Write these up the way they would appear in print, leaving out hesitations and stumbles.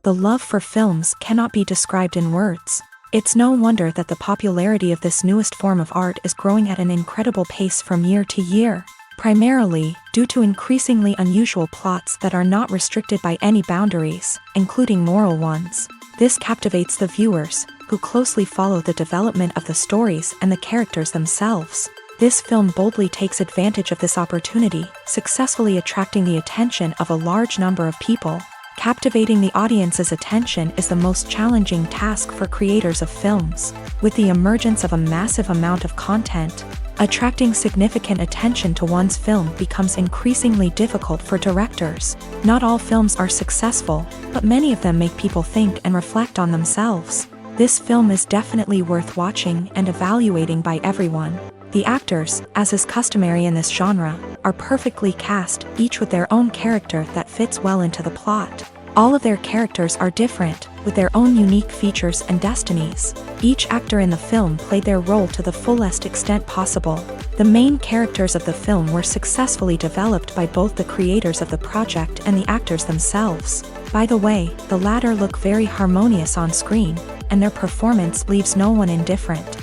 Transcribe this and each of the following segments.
The love for films cannot be described in words. It's no wonder that the popularity of this newest form of art is growing at an incredible pace from year to year, primarily due to increasingly unusual plots that are not restricted by any boundaries, including moral ones. This captivates the viewers, who closely follow the development of the stories and the characters themselves. This film boldly takes advantage of this opportunity, successfully attracting the attention of a large number of people. Captivating the audience's attention is the most challenging task for creators of films. With the emergence of a massive amount of content, attracting significant attention to one's film becomes increasingly difficult for directors. Not all films are successful, but many of them make people think and reflect on themselves. This film is definitely worth watching and evaluating by everyone. The actors, as is customary in this genre, are perfectly cast, each with their own character that fits well into the plot. All of their characters are different, with their own unique features and destinies. Each actor in the film played their role to the fullest extent possible. The main characters of the film were successfully developed by both the creators of the project and the actors themselves. By the way, the latter look very harmonious on screen, and their performance leaves no one indifferent.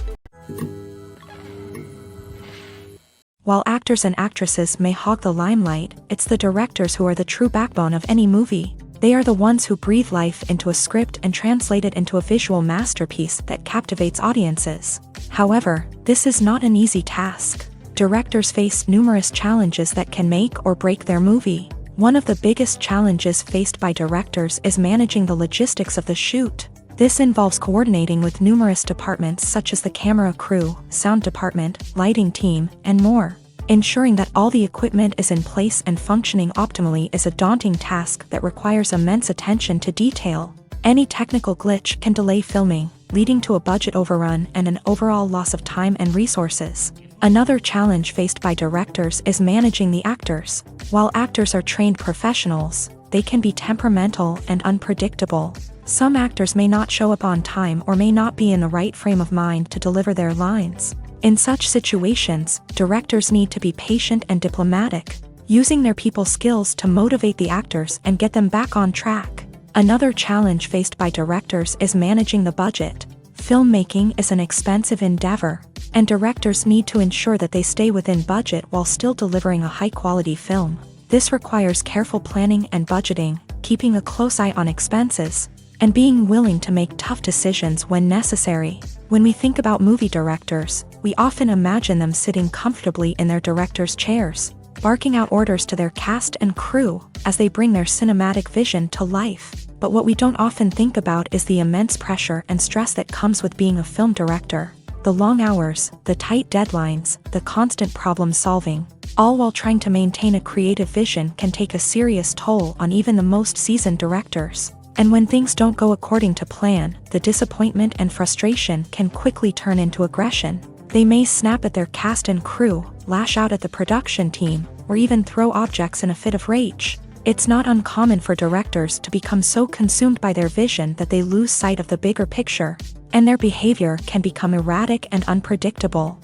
While actors and actresses may hog the limelight, it's the directors who are the true backbone of any movie. They are the ones who breathe life into a script and translate it into a visual masterpiece that captivates audiences. However, this is not an easy task. Directors face numerous challenges that can make or break their movie. One of the biggest challenges faced by directors is managing the logistics of the shoot. This involves coordinating with numerous departments such as the camera crew, sound department, lighting team, and more. Ensuring that all the equipment is in place and functioning optimally is a daunting task that requires immense attention to detail. Any technical glitch can delay filming, leading to a budget overrun and an overall loss of time and resources. Another challenge faced by directors is managing the actors. While actors are trained professionals, they can be temperamental and unpredictable. Some actors may not show up on time or may not be in the right frame of mind to deliver their lines. In such situations, directors need to be patient and diplomatic, using their people skills to motivate the actors and get them back on track. Another challenge faced by directors is managing the budget. Filmmaking is an expensive endeavor, and directors need to ensure that they stay within budget while still delivering a high-quality film. This requires careful planning and budgeting, keeping a close eye on expenses, and being willing to make tough decisions when necessary. When we think about movie directors, we often imagine them sitting comfortably in their director's chairs, barking out orders to their cast and crew as they bring their cinematic vision to life. But what we don't often think about is the immense pressure and stress that comes with being a film director. The long hours, the tight deadlines, the constant problem solving, all while trying to maintain a creative vision can take a serious toll on even the most seasoned directors. And when things don't go according to plan, the disappointment and frustration can quickly turn into aggression. They may snap at their cast and crew, lash out at the production team, or even throw objects in a fit of rage. It's not uncommon for directors to become so consumed by their vision that they lose sight of the bigger picture, and their behavior can become erratic and unpredictable.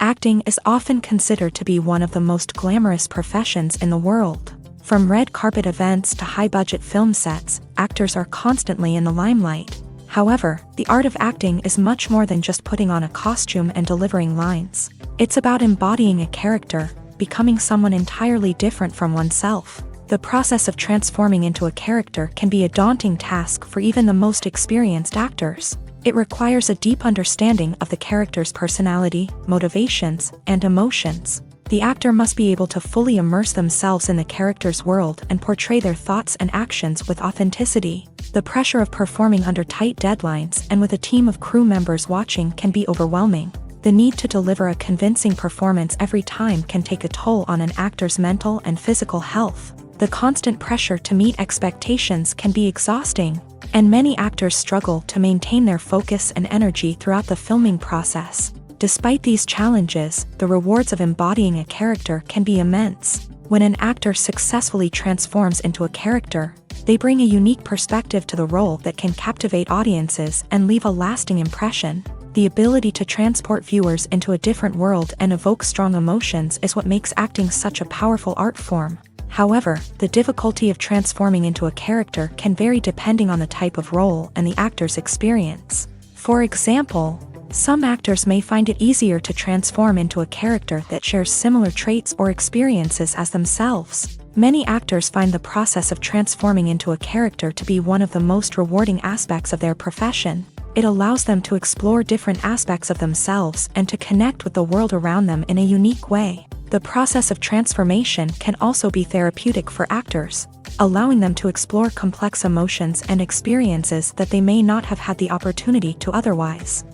Acting is often considered to be one of the most glamorous professions in the world. From red carpet events to high-budget film sets, actors are constantly in the limelight. However, the art of acting is much more than just putting on a costume and delivering lines. It's about embodying a character, becoming someone entirely different from oneself. The process of transforming into a character can be a daunting task for even the most experienced actors. It requires a deep understanding of the character's personality, motivations, and emotions. The actor must be able to fully immerse themselves in the character's world and portray their thoughts and actions with authenticity. The pressure of performing under tight deadlines and with a team of crew members watching can be overwhelming. The need to deliver a convincing performance every time can take a toll on an actor's mental and physical health. The constant pressure to meet expectations can be exhausting, and many actors struggle to maintain their focus and energy throughout the filming process. Despite these challenges, the rewards of embodying a character can be immense. When an actor successfully transforms into a character, they bring a unique perspective to the role that can captivate audiences and leave a lasting impression. The ability to transport viewers into a different world and evoke strong emotions is what makes acting such a powerful art form. However, the difficulty of transforming into a character can vary depending on the type of role and the actor's experience. For example, some actors may find it easier to transform into a character that shares similar traits or experiences as themselves. Many actors find the process of transforming into a character to be one of the most rewarding aspects of their profession. It allows them to explore different aspects of themselves and to connect with the world around them in a unique way. The process of transformation can also be therapeutic for actors, allowing them to explore complex emotions and experiences that they may not have had the opportunity to otherwise.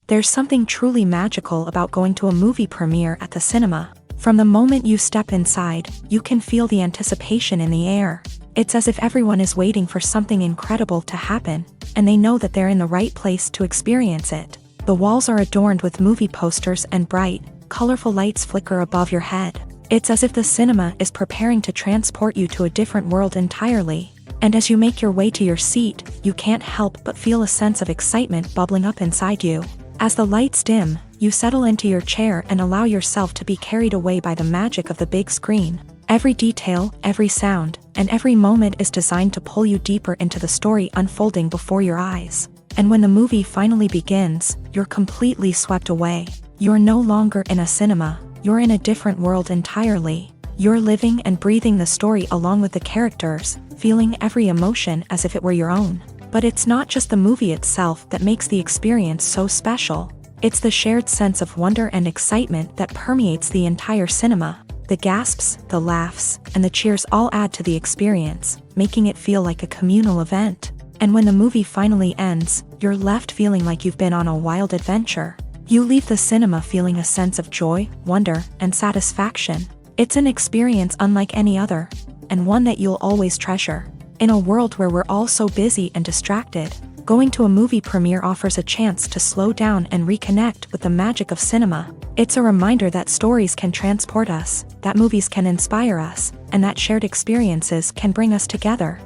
There's something truly magical about going to a movie premiere at the cinema. From the moment you step inside, you can feel the anticipation in the air. It's as if everyone is waiting for something incredible to happen, and they know that they're in the right place to experience it. The walls are adorned with movie posters and bright, colorful lights flicker above your head. It's as if the cinema is preparing to transport you to a different world entirely. And as you make your way to your seat, you can't help but feel a sense of excitement bubbling up inside you. As the lights dim, you settle into your chair and allow yourself to be carried away by the magic of the big screen. Every detail, every sound, and every moment is designed to pull you deeper into the story unfolding before your eyes. And when the movie finally begins, you're completely swept away. You're no longer in a cinema, you're in a different world entirely. You're living and breathing the story along with the characters, feeling every emotion as if it were your own. But it's not just the movie itself that makes the experience so special. It's the shared sense of wonder and excitement that permeates the entire cinema. The gasps, the laughs, and the cheers all add to the experience, making it feel like a communal event. And when the movie finally ends, you're left feeling like you've been on a wild adventure. You leave the cinema feeling a sense of joy, wonder, and satisfaction. It's an experience unlike any other, and one that you'll always treasure. In a world where we're all so busy and distracted, going to a movie premiere offers a chance to slow down and reconnect with the magic of cinema. It's a reminder that stories can transport us, that movies can inspire us, and that shared experiences can bring us together.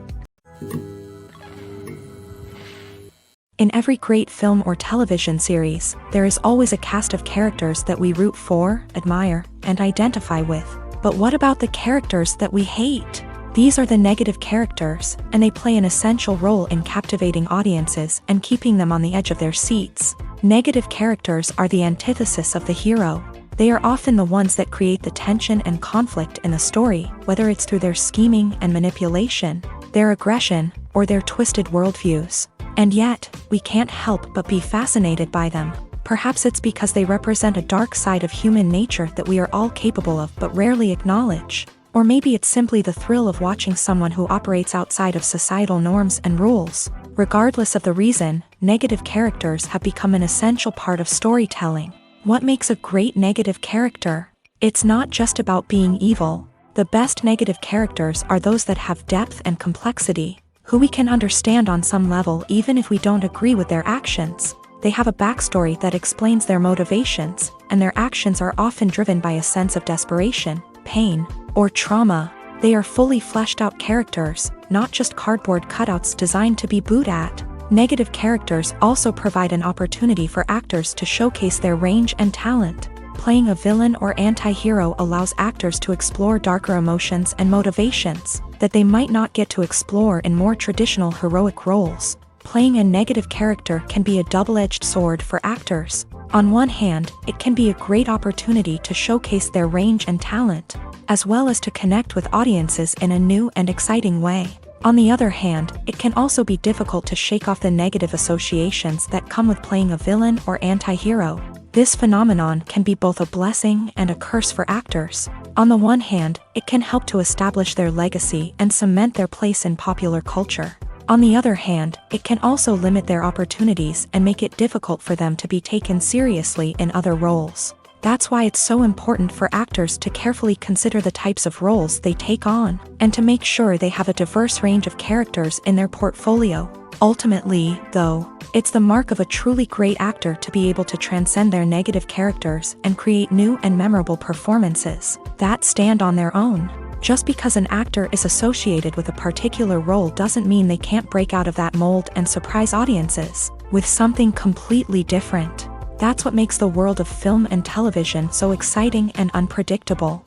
In every great film or television series, there is always a cast of characters that we root for, admire, and identify with. But what about the characters that we hate? These are the negative characters, and they play an essential role in captivating audiences and keeping them on the edge of their seats. Negative characters are the antithesis of the hero. They are often the ones that create the tension and conflict in the story, whether it's through their scheming and manipulation, their aggression, or their twisted worldviews. And yet, we can't help but be fascinated by them. Perhaps it's because they represent a dark side of human nature that we are all capable of but rarely acknowledge. Or maybe it's simply the thrill of watching someone who operates outside of societal norms and rules. Regardless of the reason, negative characters have become an essential part of storytelling. What makes a great negative character? It's not just about being evil. The best negative characters are those that have depth and complexity, who we can understand on some level even if we don't agree with their actions. They have a backstory that explains their motivations, and their actions are often driven by a sense of desperation, pain, or trauma. They are fully fleshed out characters, not just cardboard cutouts designed to be booed at. Negative characters also provide an opportunity for actors to showcase their range and talent. Playing a villain or anti-hero allows actors to explore darker emotions and motivations that they might not get to explore in more traditional heroic roles. Playing a negative character can be a double-edged sword for actors. On one hand, it can be a great opportunity to showcase their range and talent, as well as to connect with audiences in a new and exciting way. On the other hand, it can also be difficult to shake off the negative associations that come with playing a villain or anti-hero. This phenomenon can be both a blessing and a curse for actors. On the one hand, it can help to establish their legacy and cement their place in popular culture. On the other hand, it can also limit their opportunities and make it difficult for them to be taken seriously in other roles. That's why it's so important for actors to carefully consider the types of roles they take on, and to make sure they have a diverse range of characters in their portfolio. Ultimately, though, it's the mark of a truly great actor to be able to transcend their negative characters and create new and memorable performances that stand on their own. Just because an actor is associated with a particular role doesn't mean they can't break out of that mold and surprise audiences with something completely different. That's what makes the world of film and television so exciting and unpredictable.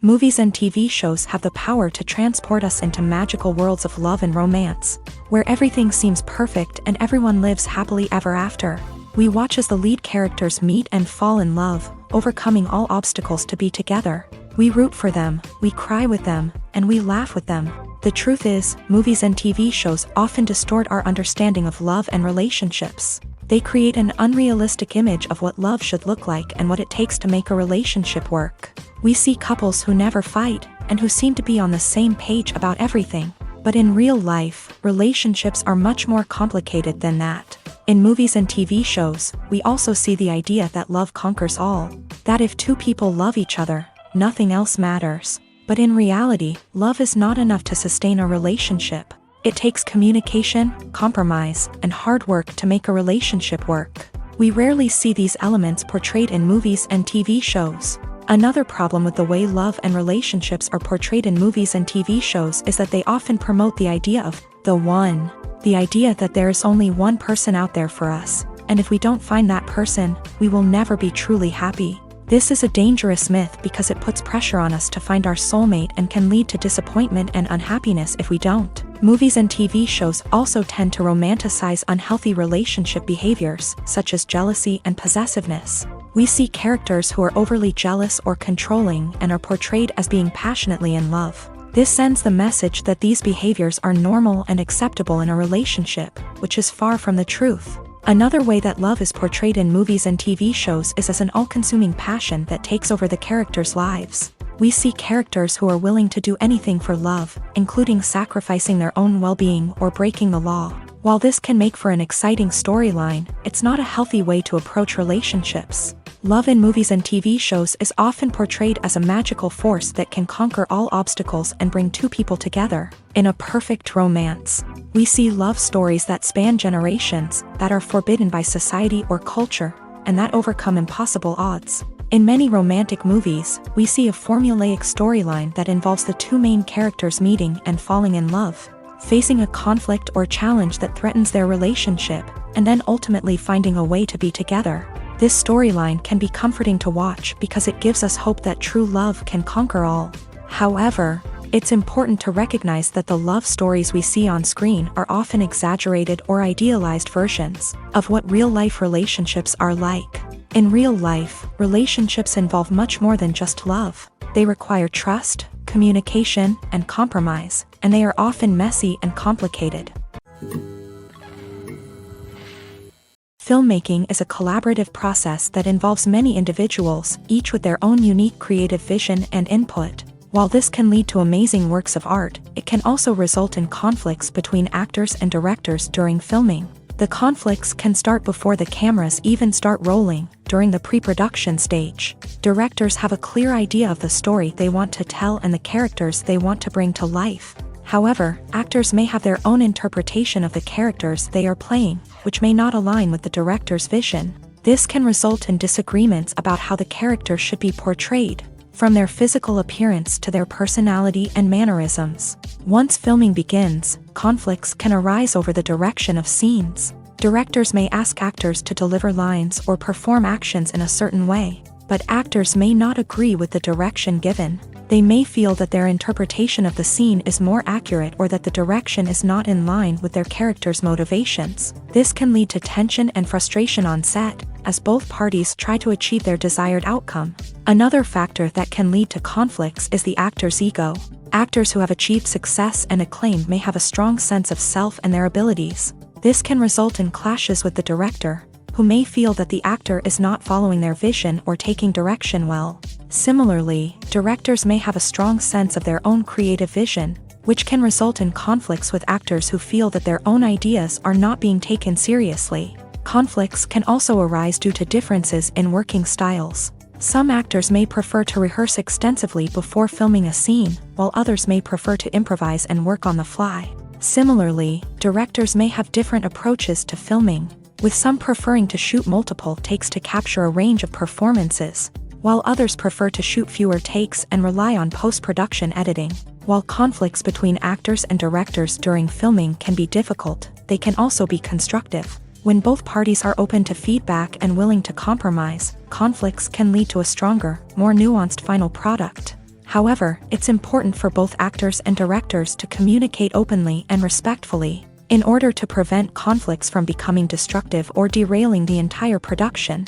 Movies and TV shows have the power to transport us into magical worlds of love and romance, where everything seems perfect and everyone lives happily ever after. We watch as the lead characters meet and fall in love, overcoming all obstacles to be together. We root for them, we cry with them, and we laugh with them. The truth is, movies and TV shows often distort our understanding of love and relationships. They create an unrealistic image of what love should look like and what it takes to make a relationship work. We see couples who never fight, and who seem to be on the same page about everything. But in real life, relationships are much more complicated than that. In movies and TV shows, we also see the idea that love conquers all. That if two people love each other, nothing else matters. But in reality, love is not enough to sustain a relationship. It takes communication, compromise, and hard work to make a relationship work. We rarely see these elements portrayed in movies and TV shows. Another problem with the way love and relationships are portrayed in movies and TV shows is that they often promote the idea of the one. The idea that there is only one person out there for us, and if we don't find that person, we will never be truly happy. This is a dangerous myth because it puts pressure on us to find our soulmate and can lead to disappointment and unhappiness if we don't. Movies and TV shows also tend to romanticize unhealthy relationship behaviors, such as jealousy and possessiveness. We see characters who are overly jealous or controlling and are portrayed as being passionately in love. This sends the message that these behaviors are normal and acceptable in a relationship, which is far from the truth. Another way that love is portrayed in movies and TV shows is as an all-consuming passion that takes over the characters' lives. We see characters who are willing to do anything for love, including sacrificing their own well-being or breaking the law. While this can make for an exciting storyline, it's not a healthy way to approach relationships. Love in movies and TV shows is often portrayed as a magical force that can conquer all obstacles and bring two people together. In a perfect romance, we see love stories that span generations, that are forbidden by society or culture, and that overcome impossible odds. In many romantic movies, we see a formulaic storyline that involves the two main characters meeting and falling in love, facing a conflict or challenge that threatens their relationship, and then ultimately finding a way to be together. This storyline can be comforting to watch because it gives us hope that true love can conquer all. However, it's important to recognize that the love stories we see on screen are often exaggerated or idealized versions of what real-life relationships are like. In real life, relationships involve much more than just love. They require trust, communication, and compromise, and they are often messy and complicated. Filmmaking is a collaborative process that involves many individuals, each with their own unique creative vision and input. While this can lead to amazing works of art, it can also result in conflicts between actors and directors during filming. The conflicts can start before the cameras even start rolling, during the pre-production stage. Directors have a clear idea of the story they want to tell and the characters they want to bring to life. However, actors may have their own interpretation of the characters they are playing, which may not align with the director's vision. This can result in disagreements about how the character should be portrayed, from their physical appearance to their personality and mannerisms. Once filming begins, conflicts can arise over the direction of scenes. Directors may ask actors to deliver lines or perform actions in a certain way, but actors may not agree with the direction given. They may feel that their interpretation of the scene is more accurate or that the direction is not in line with their character's motivations. This can lead to tension and frustration on set, as both parties try to achieve their desired outcome. Another factor that can lead to conflicts is the actor's ego. Actors who have achieved success and acclaim may have a strong sense of self and their abilities. This can result in clashes with the director, who may feel that the actor is not following their vision or taking direction well. Similarly, directors may have a strong sense of their own creative vision, which can result in conflicts with actors who feel that their own ideas are not being taken seriously. Conflicts can also arise due to differences in working styles. Some actors may prefer to rehearse extensively before filming a scene, while others may prefer to improvise and work on the fly. Similarly, directors may have different approaches to filming, with some preferring to shoot multiple takes to capture a range of performances, while others prefer to shoot fewer takes and rely on post-production editing. While conflicts between actors and directors during filming can be difficult, they can also be constructive. When both parties are open to feedback and willing to compromise, conflicts can lead to a stronger, more nuanced final product. However, it's important for both actors and directors to communicate openly and respectfully, in order to prevent conflicts from becoming destructive or derailing the entire production.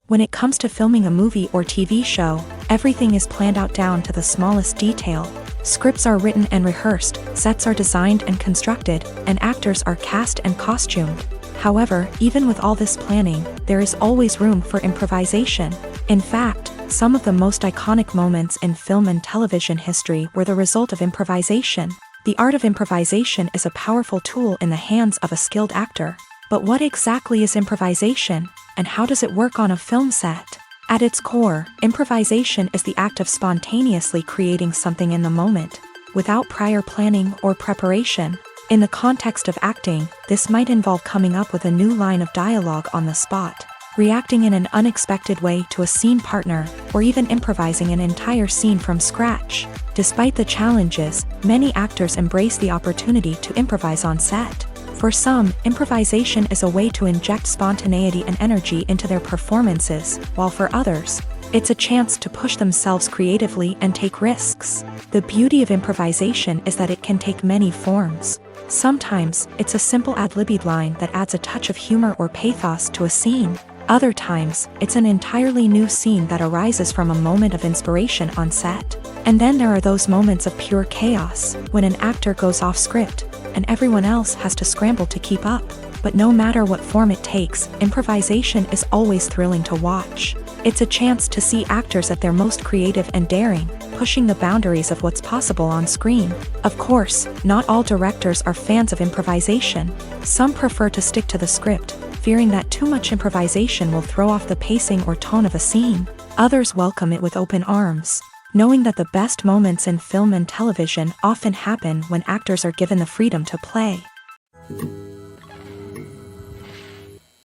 When it comes to filming a movie or TV show, everything is planned out down to the smallest detail. Scripts are written and rehearsed, sets are designed and constructed, and actors are cast and costumed. However, even with all this planning, there is always room for improvisation. In fact, some of the most iconic moments in film and television history were the result of improvisation. The art of improvisation is a powerful tool in the hands of a skilled actor. But what exactly is improvisation, and how does it work on a film set? At its core, improvisation is the act of spontaneously creating something in the moment, without prior planning or preparation. In the context of acting, this might involve coming up with a new line of dialogue on the spot, reacting in an unexpected way to a scene partner, or even improvising an entire scene from scratch. Despite the challenges, many actors embrace the opportunity to improvise on set. For some, improvisation is a way to inject spontaneity and energy into their performances, while for others, it's a chance to push themselves creatively and take risks. The beauty of improvisation is that it can take many forms. Sometimes, it's a simple ad-libbed line that adds a touch of humor or pathos to a scene. Other times, it's an entirely new scene that arises from a moment of inspiration on set. And then there are those moments of pure chaos, when an actor goes off script, and everyone else has to scramble to keep up. But no matter what form it takes, improvisation is always thrilling to watch. It's a chance to see actors at their most creative and daring, pushing the boundaries of what's possible on screen. Of course, not all directors are fans of improvisation. Some prefer to stick to the script, fearing that too much improvisation will throw off the pacing or tone of a scene. Others welcome it with open arms, knowing that the best moments in film and television often happen when actors are given the freedom to play.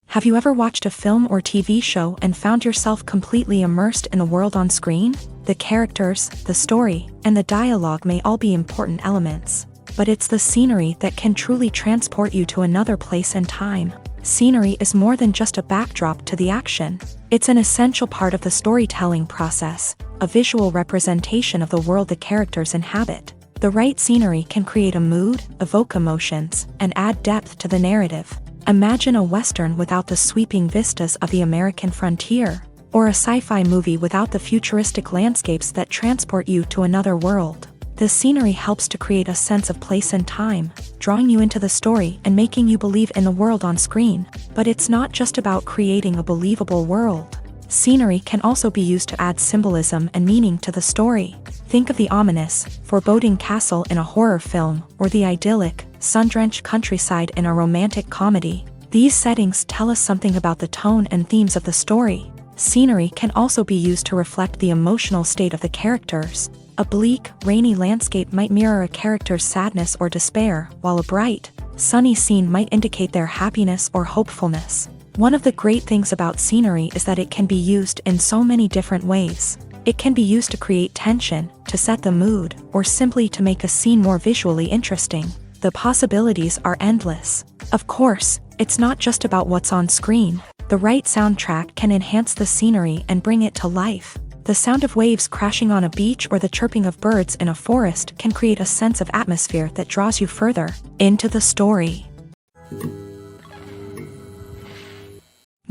Have you ever watched a film or TV show and found yourself completely immersed in the world on screen? The characters, the story, and the dialogue may all be important elements, but it's the scenery that can truly transport you to another place and time. Scenery is more than just a backdrop to the action. It's an essential part of the storytelling process, a visual representation of the world the characters inhabit. The right scenery can create a mood, evoke emotions, and add depth to the narrative. Imagine a Western without the sweeping vistas of the American frontier, or a sci-fi movie without the futuristic landscapes that transport you to another world. The scenery helps to create a sense of place and time, drawing you into the story and making you believe in the world on screen. But it's not just about creating a believable world. Scenery can also be used to add symbolism and meaning to the story. Think of the ominous, foreboding castle in a horror film, or the idyllic, sun-drenched countryside in a romantic comedy. These settings tell us something about the tone and themes of the story. Scenery can also be used to reflect the emotional state of the characters. A bleak, rainy landscape might mirror a character's sadness or despair, while a bright, sunny scene might indicate their happiness or hopefulness. One of the great things about scenery is that it can be used in so many different ways. It can be used to create tension, to set the mood, or simply to make a scene more visually interesting. The possibilities are endless. Of course, it's not just about what's on screen. The right soundtrack can enhance the scenery and bring it to life. The sound of waves crashing on a beach or the chirping of birds in a forest can create a sense of atmosphere that draws you further into the story.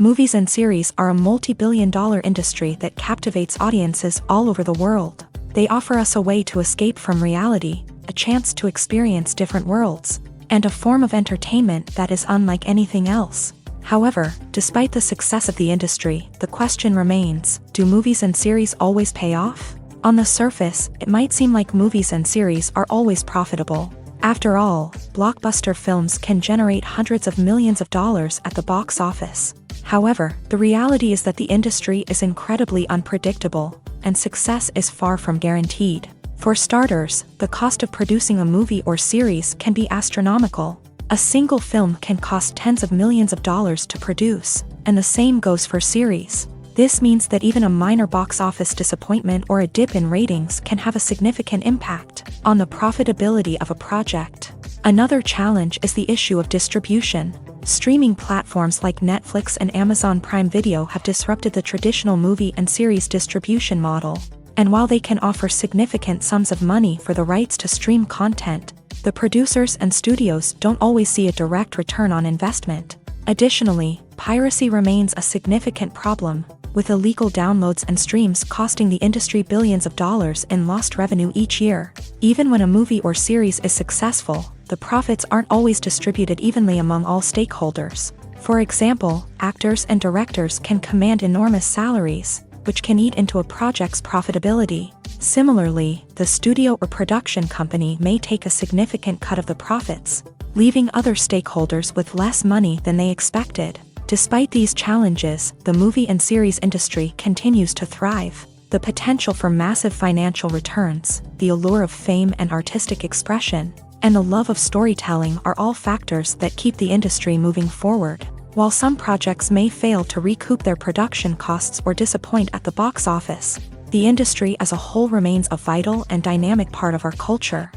Movies and series are a multi-billion-dollar industry that captivates audiences all over the world. They offer us a way to escape from reality, a chance to experience different worlds, and a form of entertainment that is unlike anything else. However, despite the success of the industry, the question remains, do movies and series always pay off? On the surface, it might seem like movies and series are always profitable. After all, blockbuster films can generate hundreds of millions of dollars at the box office. However, the reality is that the industry is incredibly unpredictable, and success is far from guaranteed. For starters, the cost of producing a movie or series can be astronomical. A single film can cost tens of millions of dollars to produce, and the same goes for series. This means that even a minor box office disappointment or a dip in ratings can have a significant impact on the profitability of a project. Another challenge is the issue of distribution. Streaming platforms like Netflix and Amazon Prime Video have disrupted the traditional movie and series distribution model. And while they can offer significant sums of money for the rights to stream content, the producers and studios don't always see a direct return on investment. Additionally, piracy remains a significant problem, with illegal downloads and streams costing the industry billions of dollars in lost revenue each year. Even when a movie or series is successful, the profits aren't always distributed evenly among all stakeholders. For example, actors and directors can command enormous salaries, which can eat into a project's profitability. Similarly, the studio or production company may take a significant cut of the profits, leaving other stakeholders with less money than they expected. Despite these challenges, the movie and series industry continues to thrive. The potential for massive financial returns, the allure of fame and artistic expression, and the love of storytelling are all factors that keep the industry moving forward. While some projects may fail to recoup their production costs or disappoint at the box office, the industry as a whole remains a vital and dynamic part of our culture.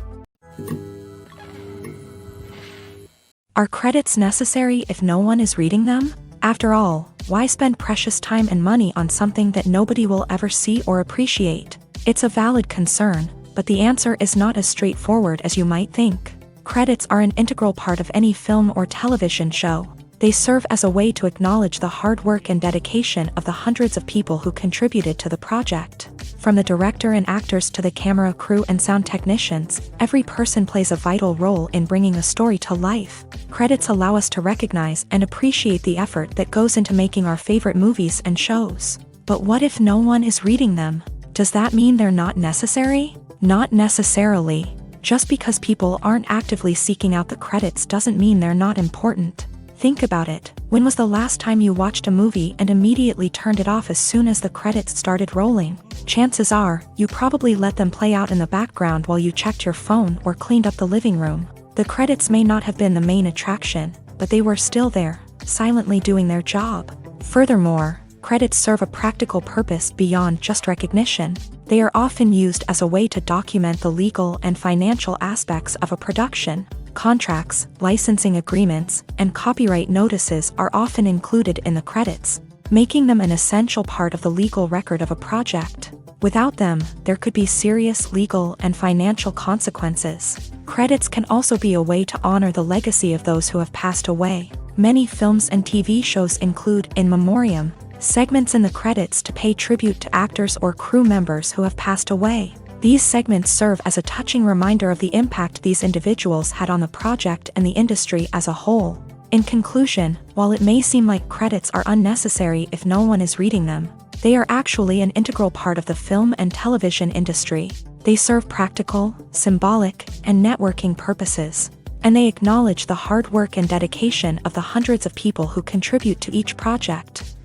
Are credits necessary if no one is reading them? After all, why spend precious time and money on something that nobody will ever see or appreciate? It's a valid concern, but the answer is not as straightforward as you might think. Credits are an integral part of any film or television show. They serve as a way to acknowledge the hard work and dedication of the hundreds of people who contributed to the project. From the director and actors to the camera crew and sound technicians, every person plays a vital role in bringing a story to life. Credits allow us to recognize and appreciate the effort that goes into making our favorite movies and shows. But what if no one is reading them? Does that mean they're not necessary? Not necessarily. Just because people aren't actively seeking out the credits doesn't mean they're not important. Think about it. When was the last time you watched a movie and immediately turned it off as soon as the credits started rolling? Chances are, you probably let them play out in the background while you checked your phone or cleaned up the living room. The credits may not have been the main attraction, but they were still there, silently doing their job. Furthermore, credits serve a practical purpose beyond just recognition. They are often used as a way to document the legal and financial aspects of a production. Contracts, licensing agreements, and copyright notices are often included in the credits, making them an essential part of the legal record of a project. Without them, there could be serious legal and financial consequences. Credits can also be a way to honor the legacy of those who have passed away. Many films and TV shows include in memoriam segments in the credits to pay tribute to actors or crew members who have passed away. These segments serve as a touching reminder of the impact these individuals had on the project and the industry as a whole. In conclusion, while it may seem like credits are unnecessary if no one is reading them, they are actually an integral part of the film and television industry. They serve practical, symbolic, and networking purposes, and they acknowledge the hard work and dedication of the hundreds of people who contribute to each project.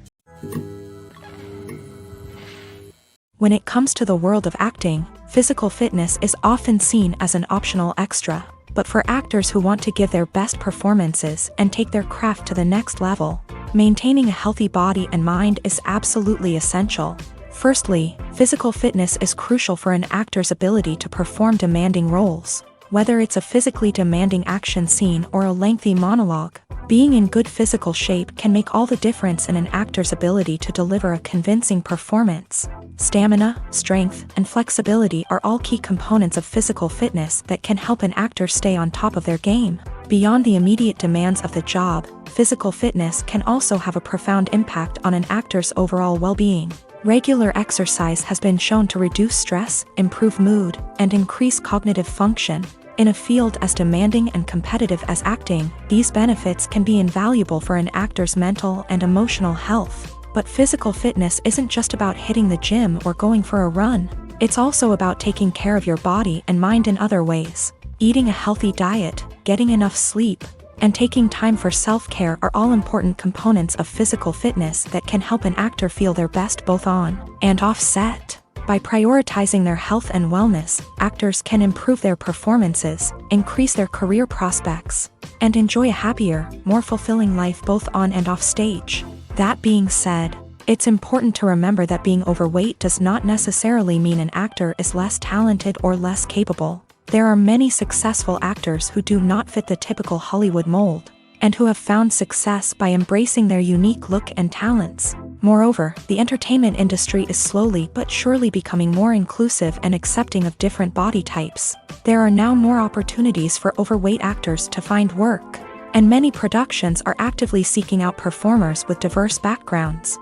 When it comes to the world of acting, physical fitness is often seen as an optional extra, but for actors who want to give their best performances and take their craft to the next level, maintaining a healthy body and mind is absolutely essential. Firstly, physical fitness is crucial for an actor's ability to perform demanding roles. Whether it's a physically demanding action scene or a lengthy monologue, being in good physical shape can make all the difference in an actor's ability to deliver a convincing performance. Stamina, strength, and flexibility are all key components of physical fitness that can help an actor stay on top of their game. Beyond the immediate demands of the job, physical fitness can also have a profound impact on an actor's overall well-being. Regular exercise has been shown to reduce stress, improve mood, and increase cognitive function. In a field as demanding and competitive as acting, these benefits can be invaluable for an actor's mental and emotional health. But physical fitness isn't just about hitting the gym or going for a run. It's also about taking care of your body and mind in other ways. Eating a healthy diet, getting enough sleep, and taking time for self-care are all important components of physical fitness that can help an actor feel their best both on and off set. By prioritizing their health and wellness, actors can improve their performances, increase their career prospects, and enjoy a happier, more fulfilling life both on and off stage. That being said, it's important to remember that being overweight does not necessarily mean an actor is less talented or less capable. There are many successful actors who do not fit the typical Hollywood mold, and who have found success by embracing their unique look and talents. Moreover, the entertainment industry is slowly but surely becoming more inclusive and accepting of different body types. There are now more opportunities for overweight actors to find work, and many productions are actively seeking out performers with diverse backgrounds.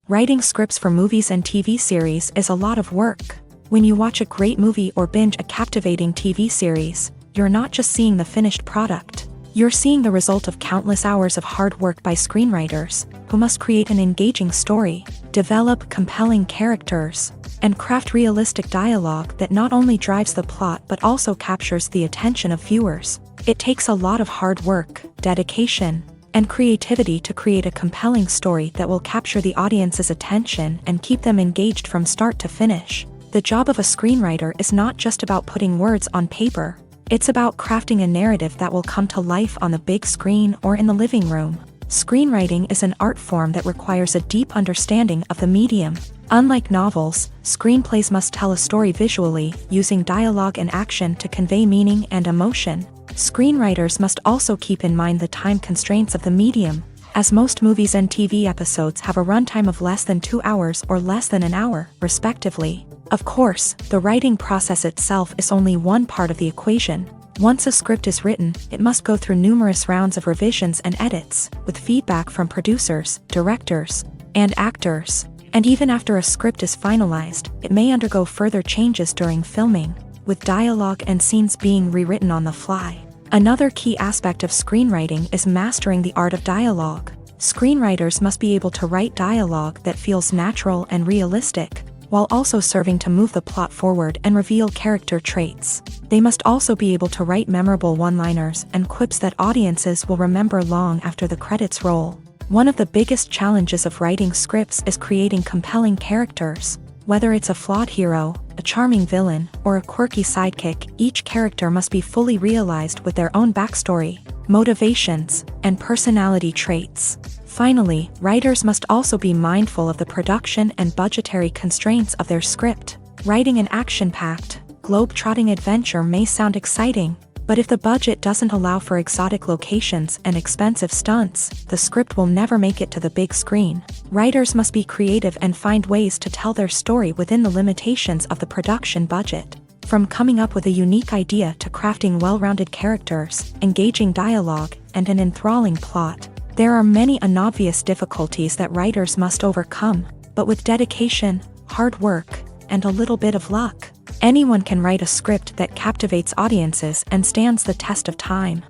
Writing scripts for movies and TV series is a lot of work. When you watch a great movie or binge a captivating TV series, you're not just seeing the finished product. You're seeing the result of countless hours of hard work by screenwriters, who must create an engaging story, develop compelling characters, and craft realistic dialogue that not only drives the plot but also captures the attention of viewers. It takes a lot of hard work, dedication, and creativity to create a compelling story that will capture the audience's attention and keep them engaged from start to finish. The job of a screenwriter is not just about putting words on paper. It's about crafting a narrative that will come to life on the big screen or in the living room. Screenwriting is an art form that requires a deep understanding of the medium. Unlike novels, screenplays must tell a story visually, using dialogue and action to convey meaning and emotion. Screenwriters must also keep in mind the time constraints of the medium, as most movies and TV episodes have a runtime of less than 2 hours or less than an hour, respectively. Of course, the writing process itself is only one part of the equation. Once a script is written, it must go through numerous rounds of revisions and edits, with feedback from producers, directors, and actors. And even after a script is finalized, it may undergo further changes during filming, with dialogue and scenes being rewritten on the fly. Another key aspect of screenwriting is mastering the art of dialogue. Screenwriters must be able to write dialogue that feels natural and realistic, while also serving to move the plot forward and reveal character traits. They must also be able to write memorable one-liners and quips that audiences will remember long after the credits roll. One of the biggest challenges of writing scripts is creating compelling characters. Whether it's a flawed hero, a charming villain, or a quirky sidekick, each character must be fully realized with their own backstory, motivations, and personality traits. Finally, writers must also be mindful of the production and budgetary constraints of their script. Writing an action-packed, globe-trotting adventure may sound exciting, but if the budget doesn't allow for exotic locations and expensive stunts, the script will never make it to the big screen. Writers must be creative and find ways to tell their story within the limitations of the production budget. From coming up with a unique idea to crafting well-rounded characters, engaging dialogue, and an enthralling plot, there are many unobvious difficulties that writers must overcome, but with dedication, hard work, and a little bit of luck, anyone can write a script that captivates audiences and stands the test of time.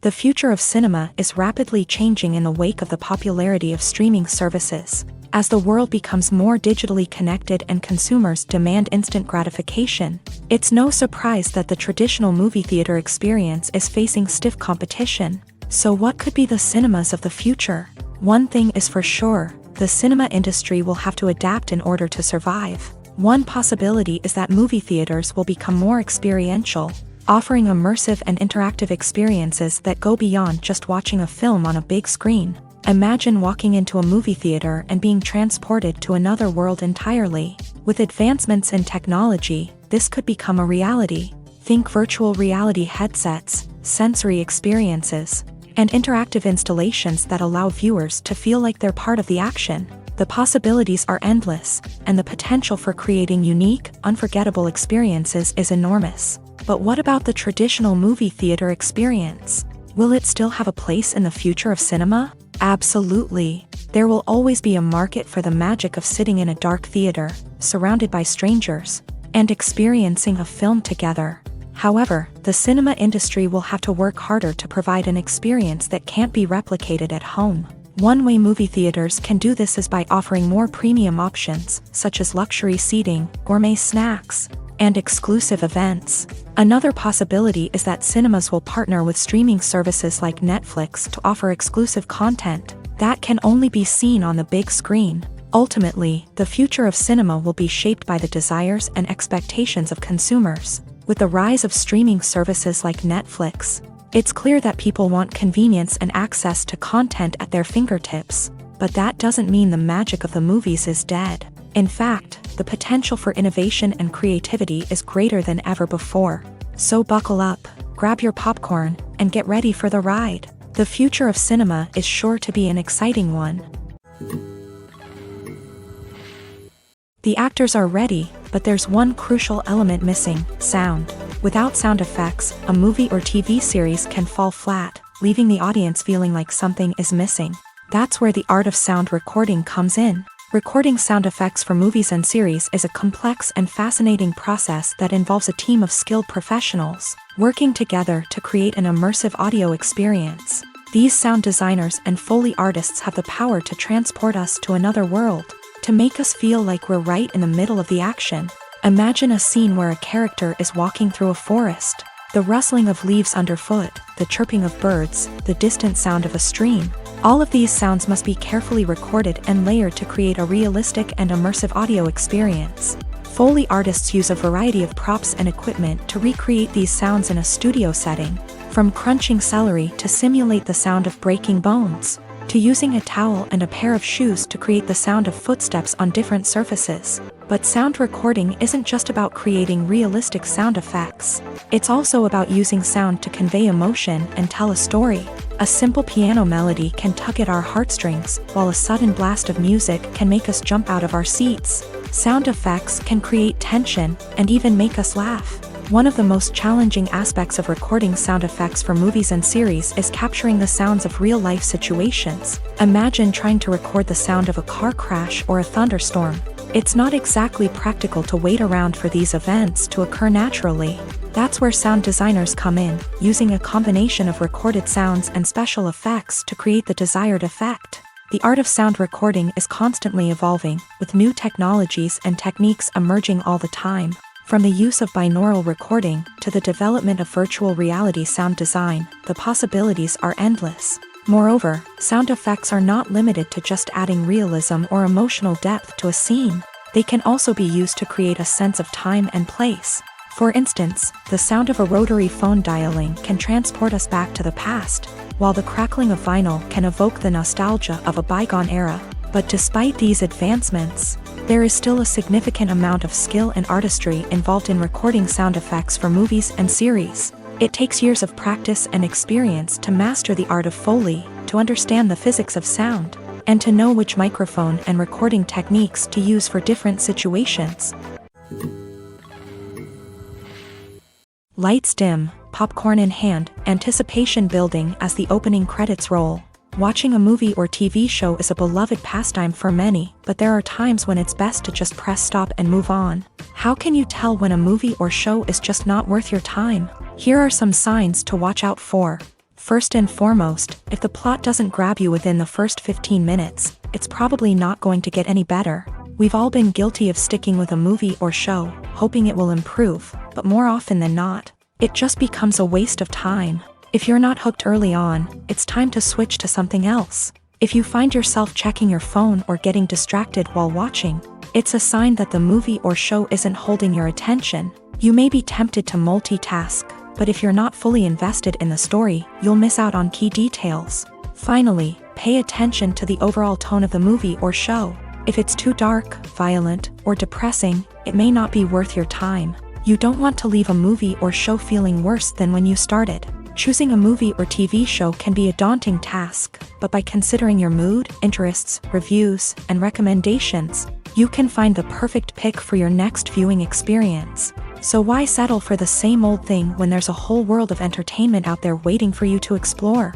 The future of cinema is rapidly changing in the wake of the popularity of streaming services. As the world becomes more digitally connected and consumers demand instant gratification, it's no surprise that the traditional movie theater experience is facing stiff competition. So what could be the cinemas of the future? One thing is for sure, the cinema industry will have to adapt in order to survive. One possibility is that movie theaters will become more experiential, offering immersive and interactive experiences that go beyond just watching a film on a big screen. Imagine walking into a movie theater and being transported to another world entirely. With advancements in technology, this could become a reality. Think virtual reality headsets, sensory experiences, and interactive installations that allow viewers to feel like they're part of the action. The possibilities are endless, and the potential for creating unique, unforgettable experiences is enormous. But what about the traditional movie theater experience? Will it still have a place in the future of cinema? Absolutely. There will always be a market for the magic of sitting in a dark theater, surrounded by strangers, and experiencing a film together. However, the cinema industry will have to work harder to provide an experience that can't be replicated at home. One way movie theaters can do this is by offering more premium options, such as luxury seating, gourmet snacks, and exclusive events. Another possibility is that cinemas will partner with streaming services like Netflix to offer exclusive content that can only be seen on the big screen. Ultimately, the future of cinema will be shaped by the desires and expectations of consumers. With the rise of streaming services like Netflix, it's clear that people want convenience and access to content at their fingertips. But that doesn't mean the magic of the movies is dead. In fact, the potential for innovation and creativity is greater than ever before. So buckle up, grab your popcorn, and get ready for the ride. The future of cinema is sure to be an exciting one. The actors are ready, but there's one crucial element missing: sound. Without sound effects, a movie or TV series can fall flat, leaving the audience feeling like something is missing. That's where the art of sound recording comes in. Recording sound effects for movies and series is a complex and fascinating process that involves a team of skilled professionals working together to create an immersive audio experience. These sound designers and Foley artists have the power to transport us to another world, to make us feel like we're right in the middle of the action. Imagine a scene where a character is walking through a forest. The rustling of leaves underfoot, the chirping of birds, the distant sound of a stream. All of these sounds must be carefully recorded and layered to create a realistic and immersive audio experience. Foley artists use a variety of props and equipment to recreate these sounds in a studio setting, from crunching celery to simulate the sound of breaking bones, to using a towel and a pair of shoes to create the sound of footsteps on different surfaces. But sound recording isn't just about creating realistic sound effects. It's also about using sound to convey emotion and tell a story. A simple piano melody can tug at our heartstrings, while a sudden blast of music can make us jump out of our seats. Sound effects can create tension and even make us laugh. One of the most challenging aspects of recording sound effects for movies and series is capturing the sounds of real-life situations. Imagine trying to record the sound of a car crash or a thunderstorm. It's not exactly practical to wait around for these events to occur naturally. That's where sound designers come in, using a combination of recorded sounds and special effects to create the desired effect. The art of sound recording is constantly evolving, with new technologies and techniques emerging all the time. From the use of binaural recording to the development of virtual reality sound design, the possibilities are endless. Moreover, sound effects are not limited to just adding realism or emotional depth to a scene. They can also be used to create a sense of time and place. For instance, the sound of a rotary phone dialing can transport us back to the past, while the crackling of vinyl can evoke the nostalgia of a bygone era. But despite these advancements, there is still a significant amount of skill and artistry involved in recording sound effects for movies and series. It takes years of practice and experience to master the art of Foley, to understand the physics of sound, and to know which microphone and recording techniques to use for different situations. Lights dim, popcorn in hand, anticipation building as the opening credits roll. Watching a movie or TV show is a beloved pastime for many, but there are times when it's best to just press stop and move on. How can you tell when a movie or show is just not worth your time? Here are some signs to watch out for. First and foremost, if the plot doesn't grab you within the first 15 minutes, it's probably not going to get any better. We've all been guilty of sticking with a movie or show, hoping it will improve, but more often than not, it just becomes a waste of time. If you're not hooked early on, it's time to switch to something else. If you find yourself checking your phone or getting distracted while watching, it's a sign that the movie or show isn't holding your attention. You may be tempted to multitask, but if you're not fully invested in the story, you'll miss out on key details. Finally, pay attention to the overall tone of the movie or show. If it's too dark, violent, or depressing, it may not be worth your time. You don't want to leave a movie or show feeling worse than when you started. Choosing a movie or TV show can be a daunting task, but by considering your mood, interests, reviews, and recommendations, you can find the perfect pick for your next viewing experience. So why settle for the same old thing when there's a whole world of entertainment out there waiting for you to explore?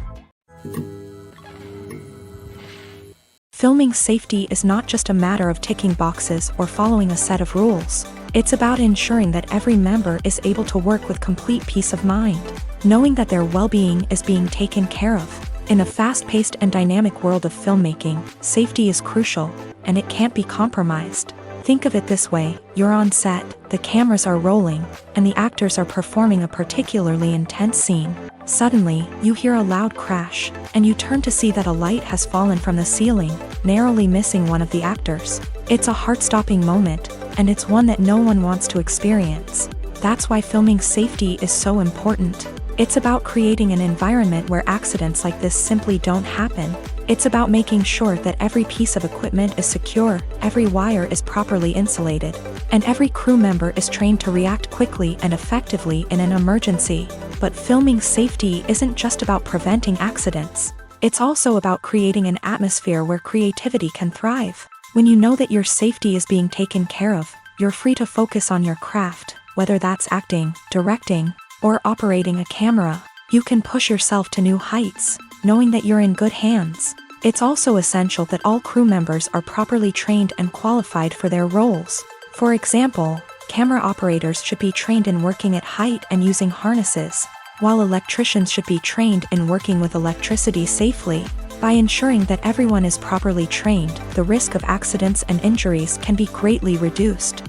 Filming safety is not just a matter of ticking boxes or following a set of rules. It's about ensuring that every member is able to work with complete peace of mind, knowing that their well-being is being taken care of. In a fast-paced and dynamic world of filmmaking, safety is crucial, and it can't be compromised. Think of it this way, you're on set, the cameras are rolling, and the actors are performing a particularly intense scene. Suddenly, you hear a loud crash, and you turn to see that a light has fallen from the ceiling, narrowly missing one of the actors. It's a heart-stopping moment, and it's one that no one wants to experience. That's why filming safety is so important. It's about creating an environment where accidents like this simply don't happen. It's about making sure that every piece of equipment is secure, every wire is properly insulated, and every crew member is trained to react quickly and effectively in an emergency. But filming safety isn't just about preventing accidents. It's also about creating an atmosphere where creativity can thrive. When you know that your safety is being taken care of, you're free to focus on your craft, whether that's acting, directing, or operating a camera. You can push yourself to new heights, knowing that you're in good hands. It's also essential that all crew members are properly trained and qualified for their roles. For example, camera operators should be trained in working at height and using harnesses, while electricians should be trained in working with electricity safely. By ensuring that everyone is properly trained, the risk of accidents and injuries can be greatly reduced.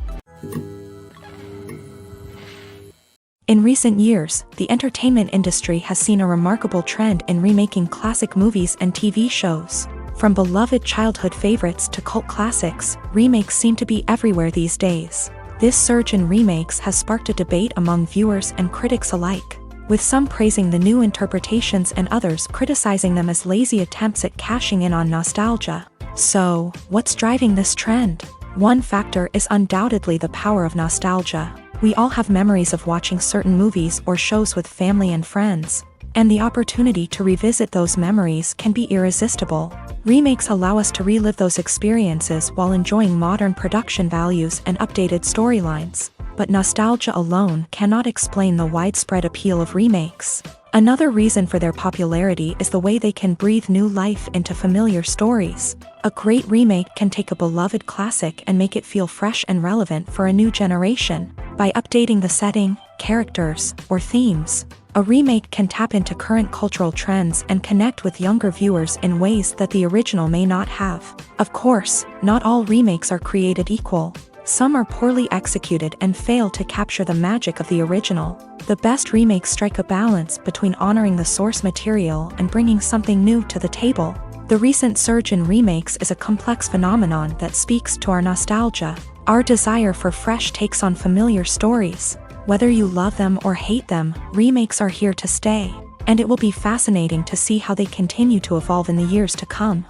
In recent years, the entertainment industry has seen a remarkable trend in remaking classic movies and TV shows. From beloved childhood favorites to cult classics, remakes seem to be everywhere these days. This surge in remakes has sparked a debate among viewers and critics alike, with some praising the new interpretations and others criticizing them as lazy attempts at cashing in on nostalgia. So, what's driving this trend? One factor is undoubtedly the power of nostalgia. We all have memories of watching certain movies or shows with family and friends, and the opportunity to revisit those memories can be irresistible. Remakes allow us to relive those experiences while enjoying modern production values and updated storylines. But nostalgia alone cannot explain the widespread appeal of remakes. Another reason for their popularity is the way they can breathe new life into familiar stories. A great remake can take a beloved classic and make it feel fresh and relevant for a new generation. By updating the setting, characters, or themes, a remake can tap into current cultural trends and connect with younger viewers in ways that the original may not have. Of course, not all remakes are created equal. Some are poorly executed and fail to capture the magic of the original. The best remakes strike a balance between honoring the source material and bringing something new to the table. The recent surge in remakes is a complex phenomenon that speaks to our nostalgia, our desire for fresh takes on familiar stories. Whether you love them or hate them, remakes are here to stay, and it will be fascinating to see how they continue to evolve in the years to come.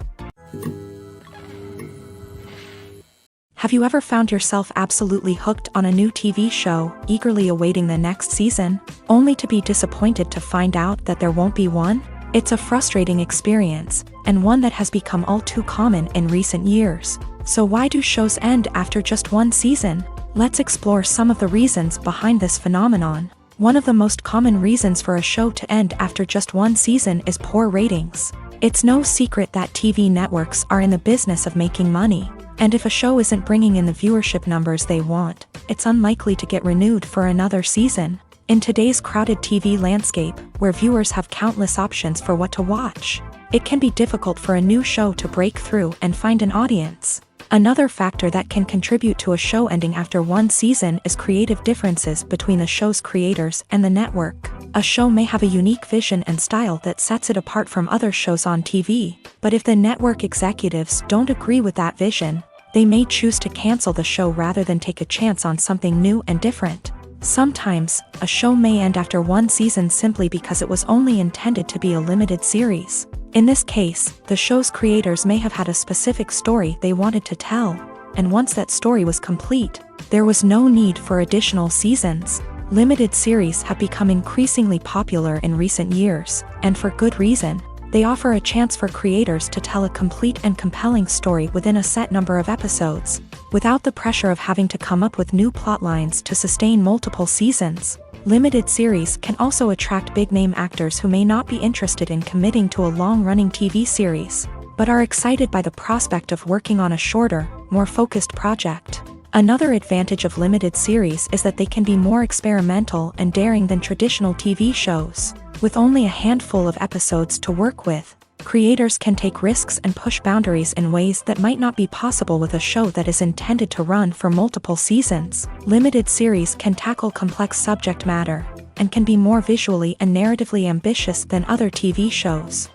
Have you ever found yourself absolutely hooked on a new TV show, eagerly awaiting the next season, only to be disappointed to find out that there won't be one? It's a frustrating experience, and one that has become all too common in recent years. So why do shows end after just one season? Let's explore some of the reasons behind this phenomenon. One of the most common reasons for a show to end after just one season is poor ratings. It's no secret that TV networks are in the business of making money, and if a show isn't bringing in the viewership numbers they want, it's unlikely to get renewed for another season. In today's crowded TV landscape, where viewers have countless options for what to watch, it can be difficult for a new show to break through and find an audience. Another factor that can contribute to a show ending after one season is creative differences between the show's creators and the network. A show may have a unique vision and style that sets it apart from other shows on TV, but if the network executives don't agree with that vision, they may choose to cancel the show rather than take a chance on something new and different. Sometimes, a show may end after one season simply because it was only intended to be a limited series. In this case, the show's creators may have had a specific story they wanted to tell, and once that story was complete, there was no need for additional seasons. Limited series have become increasingly popular in recent years, and for good reason. They offer a chance for creators to tell a complete and compelling story within a set number of episodes, without the pressure of having to come up with new plot lines to sustain multiple seasons. Limited series can also attract big-name actors who may not be interested in committing to a long-running TV series, but are excited by the prospect of working on a shorter, more focused project. Another advantage of limited series is that they can be more experimental and daring than traditional TV shows. With only a handful of episodes to work with, Creators can take risks and push boundaries in ways that might not be possible with a show that is intended to run for multiple seasons. Limited series can tackle complex subject matter and can be more visually and narratively ambitious than other TV shows.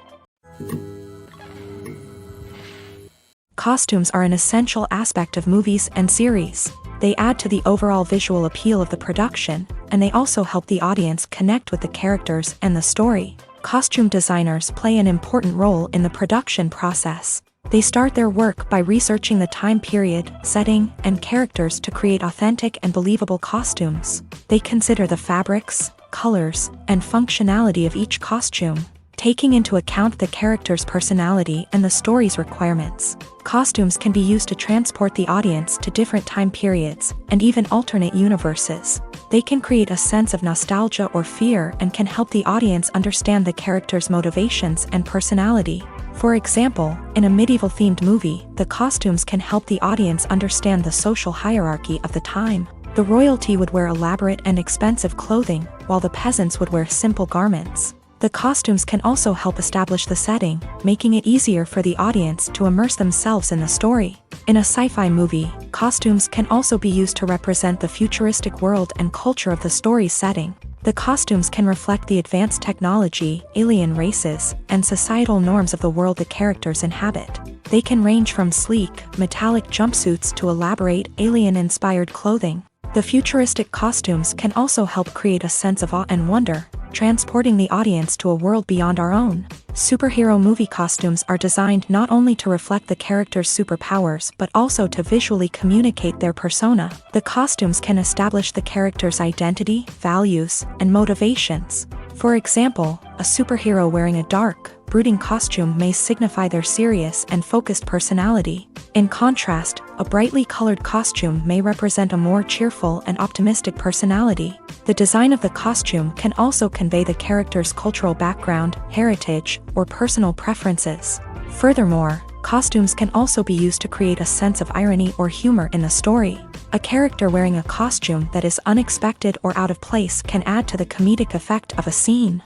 Costumes are an essential aspect of movies and series. They add to the overall visual appeal of the production, and they also help the audience connect with the characters and the story. Costume designers play an important role in the production process. They start their work by researching the time period, setting, and characters to create authentic and believable costumes. They consider the fabrics, colors, and functionality of each costume, taking into account the character's personality and the story's requirements. Costumes can be used to transport the audience to different time periods and even alternate universes. They can create a sense of nostalgia or fear and can help the audience understand the character's motivations and personality. For example, in a medieval-themed movie, the costumes can help the audience understand the social hierarchy of the time. The royalty would wear elaborate and expensive clothing, while the peasants would wear simple garments. The costumes can also help establish the setting, making it easier for the audience to immerse themselves in the story. In a sci-fi movie, costumes can also be used to represent the futuristic world and culture of the story's setting. The costumes can reflect the advanced technology, alien races, and societal norms of the world the characters inhabit. They can range from sleek, metallic jumpsuits to elaborate, alien-inspired clothing. The futuristic costumes can also help create a sense of awe and wonder, transporting the audience to a world beyond our own. Superhero movie costumes are designed not only to reflect the character's superpowers but also to visually communicate their persona. The costumes can establish the character's identity, values, and motivations. For example, a superhero wearing a dark, brooding costume may signify their serious and focused personality. In contrast, a brightly colored costume may represent a more cheerful and optimistic personality. The design of the costume can also convey the character's cultural background, heritage, or personal preferences. Furthermore, costumes can also be used to create a sense of irony or humor in the story. A character wearing a costume that is unexpected or out of place can add to the comedic effect of a scene.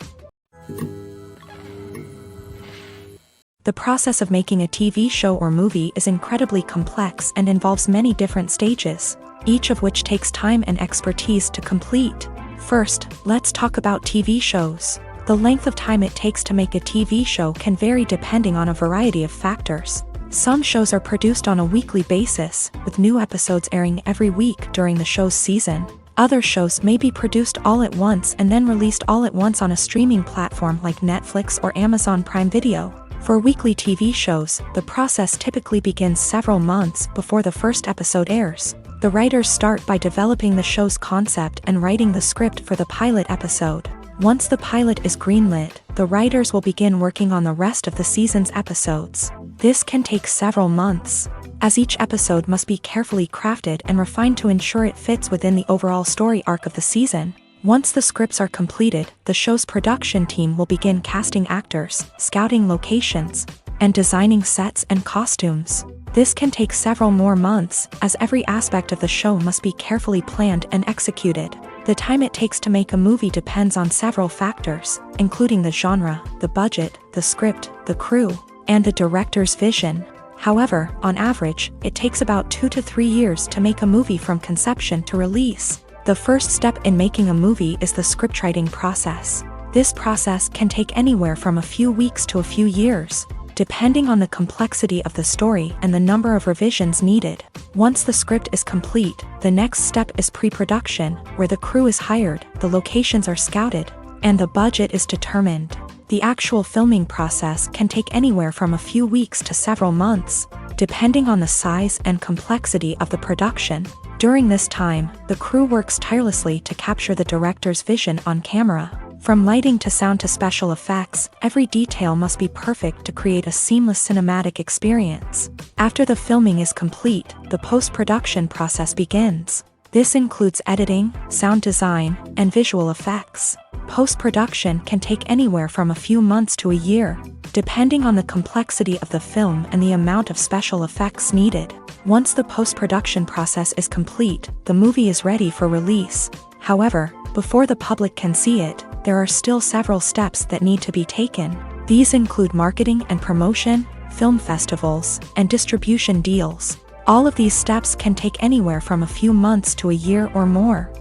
The process of making a TV show or movie is incredibly complex and involves many different stages, each of which takes time and expertise to complete. First, let's talk about TV shows. The length of time it takes to make a TV show can vary depending on a variety of factors. Some shows are produced on a weekly basis, with new episodes airing every week during the show's season. Other shows may be produced all at once and then released all at once on a streaming platform like Netflix or Amazon Prime Video. For weekly TV shows, the process typically begins several months before the first episode airs. The writers start by developing the show's concept and writing the script for the pilot episode. Once the pilot is greenlit, the writers will begin working on the rest of the season's episodes. This can take several months, as each episode must be carefully crafted and refined to ensure it fits within the overall story arc of the season. Once the scripts are completed, the show's production team will begin casting actors, scouting locations, and designing sets and costumes. This can take several more months, as every aspect of the show must be carefully planned and executed. The time it takes to make a movie depends on several factors, including the genre, the budget, the script, the crew, and the director's vision. However, on average, it takes about 2 to 3 years to make a movie from conception to release. The first step in making a movie is the scriptwriting process. This process can take anywhere from a few weeks to a few years, depending on the complexity of the story and the number of revisions needed. Once the script is complete, the next step is pre-production, where the crew is hired, the locations are scouted, and the budget is determined. The actual filming process can take anywhere from a few weeks to several months, depending on the size and complexity of the production. During this time, the crew works tirelessly to capture the director's vision on camera. From lighting to sound to special effects, every detail must be perfect to create a seamless cinematic experience. After the filming is complete, the post-production process begins. This includes editing, sound design, and visual effects. Post-production can take anywhere from a few months to a year, depending on the complexity of the film and the amount of special effects needed. Once the post-production process is complete, the movie is ready for release. However, before the public can see it, there are still several steps that need to be taken. These include marketing and promotion, film festivals, and distribution deals. All of these steps can take anywhere from a few months to a year or more.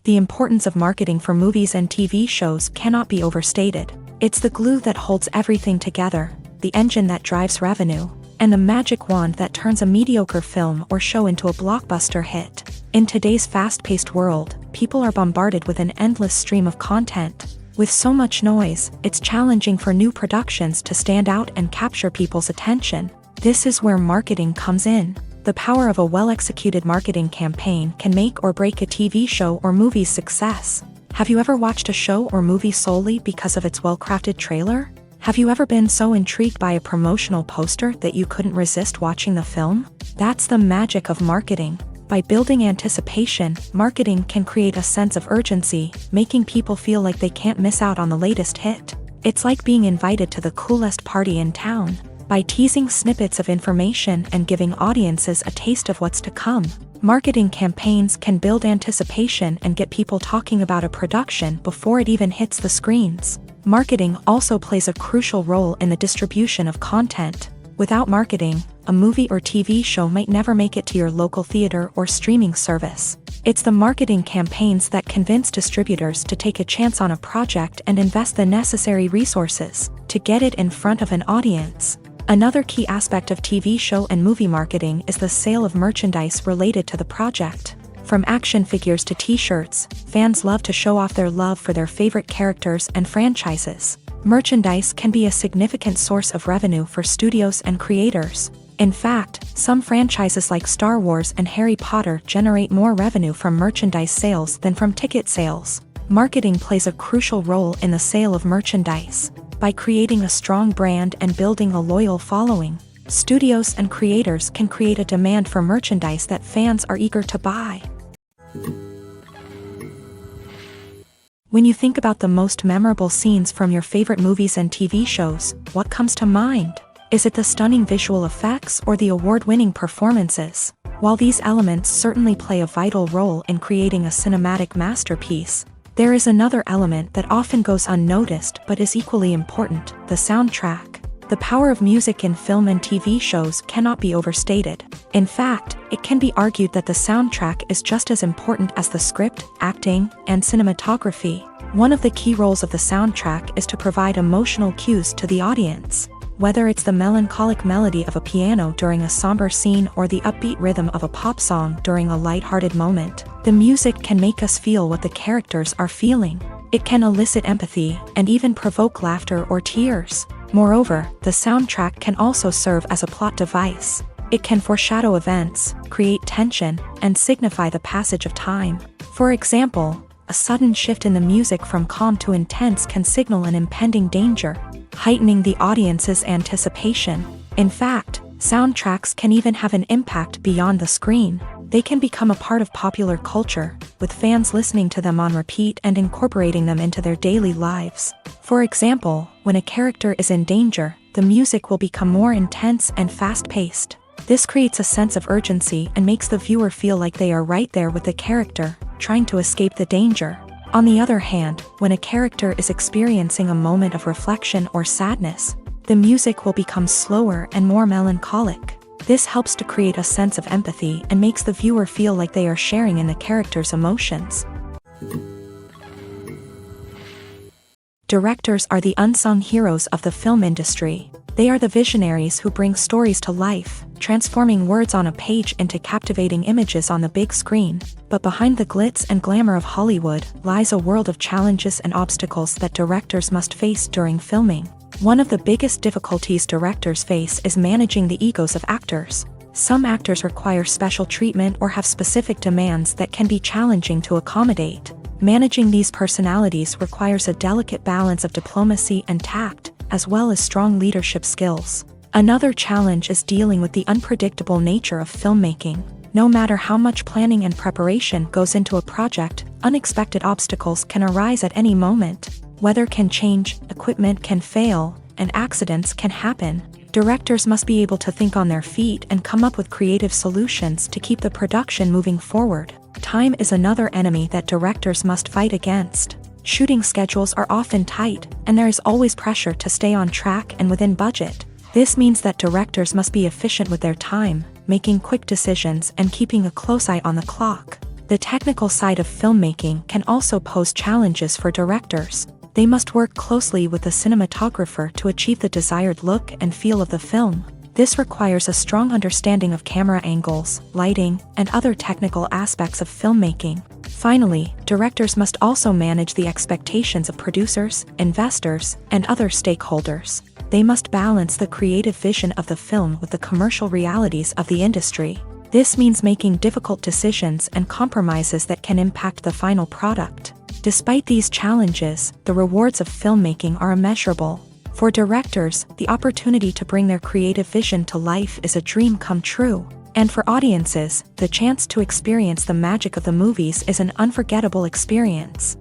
The importance of marketing for movies and TV shows cannot be overstated. It's the glue that holds everything together, the engine that drives revenue, and the magic wand that turns a mediocre film or show into a blockbuster hit. In today's fast-paced world, people are bombarded with an endless stream of content. With so much noise, it's challenging for new productions to stand out and capture people's attention. This is where marketing comes in. The power of a well-executed marketing campaign can make or break a TV show or movie's success. Have you ever watched a show or movie solely because of its well-crafted trailer? Have you ever been so intrigued by a promotional poster that you couldn't resist watching the film? That's the magic of marketing. By building anticipation, marketing can create a sense of urgency, making people feel like they can't miss out on the latest hit. It's like being invited to the coolest party in town. By teasing snippets of information and giving audiences a taste of what's to come, marketing campaigns can build anticipation and get people talking about a production before it even hits the screens. Marketing also plays a crucial role in the distribution of content. Without marketing, a movie or TV show might never make it to your local theater or streaming service. It's the marketing campaigns that convince distributors to take a chance on a project and invest the necessary resources to get it in front of an audience. Another key aspect of TV show and movie marketing is the sale of merchandise related to the project. From action figures to t-shirts, fans love to show off their love for their favorite characters and franchises. Merchandise can be a significant source of revenue for studios and creators. In fact, some franchises like Star Wars and Harry Potter generate more revenue from merchandise sales than from ticket sales. Marketing plays a crucial role in the sale of merchandise. By creating a strong brand and building a loyal following, studios and creators can create a demand for merchandise that fans are eager to buy. When you think about the most memorable scenes from your favorite movies and TV shows, what comes to mind? Is it the stunning visual effects or the award-winning performances? While these elements certainly play a vital role in creating a cinematic masterpiece, there is another element that often goes unnoticed but is equally important: the soundtrack. The power of music in film and TV shows cannot be overstated. In fact, it can be argued that the soundtrack is just as important as the script, acting, and cinematography. One of the key roles of the soundtrack is to provide emotional cues to the audience. Whether it's the melancholic melody of a piano during a somber scene or the upbeat rhythm of a pop song during a lighthearted moment, the music can make us feel what the characters are feeling. It can elicit empathy and even provoke laughter or tears. Moreover, the soundtrack can also serve as a plot device. It can foreshadow events, create tension, and signify the passage of time. For example, a sudden shift in the music from calm to intense can signal an impending danger, heightening the audience's anticipation. In fact, soundtracks can even have an impact beyond the screen. They can become a part of popular culture, with fans listening to them on repeat and incorporating them into their daily lives. For example, when a character is in danger, the music will become more intense and fast-paced. This creates a sense of urgency and makes the viewer feel like they are right there with the character, trying to escape the danger. On the other hand, when a character is experiencing a moment of reflection or sadness, the music will become slower and more melancholic. This helps to create a sense of empathy and makes the viewer feel like they are sharing in the character's emotions. Directors are the unsung heroes of the film industry. They are the visionaries who bring stories to life, transforming words on a page into captivating images on the big screen. But behind the glitz and glamour of Hollywood lies a world of challenges and obstacles that directors must face during filming. One of the biggest difficulties directors face is managing the egos of actors. Some actors require special treatment or have specific demands that can be challenging to accommodate. Managing these personalities requires a delicate balance of diplomacy and tact, as well as strong leadership skills. Another challenge is dealing with the unpredictable nature of filmmaking. No matter how much planning and preparation goes into a project, unexpected obstacles can arise at any moment. Weather can change, equipment can fail, and accidents can happen. Directors must be able to think on their feet and come up with creative solutions to keep the production moving forward. Time is another enemy that directors must fight against. Shooting schedules are often tight, and there is always pressure to stay on track and within budget. This means that directors must be efficient with their time, making quick decisions and keeping a close eye on the clock. The technical side of filmmaking can also pose challenges for directors. They must work closely with the cinematographer to achieve the desired look and feel of the film. This requires a strong understanding of camera angles, lighting, and other technical aspects of filmmaking. Finally, directors must also manage the expectations of producers, investors, and other stakeholders. They must balance the creative vision of the film with the commercial realities of the industry. This means making difficult decisions and compromises that can impact the final product. Despite these challenges, the rewards of filmmaking are immeasurable. For directors, the opportunity to bring their creative vision to life is a dream come true. And for audiences, the chance to experience the magic of the movies is an unforgettable experience.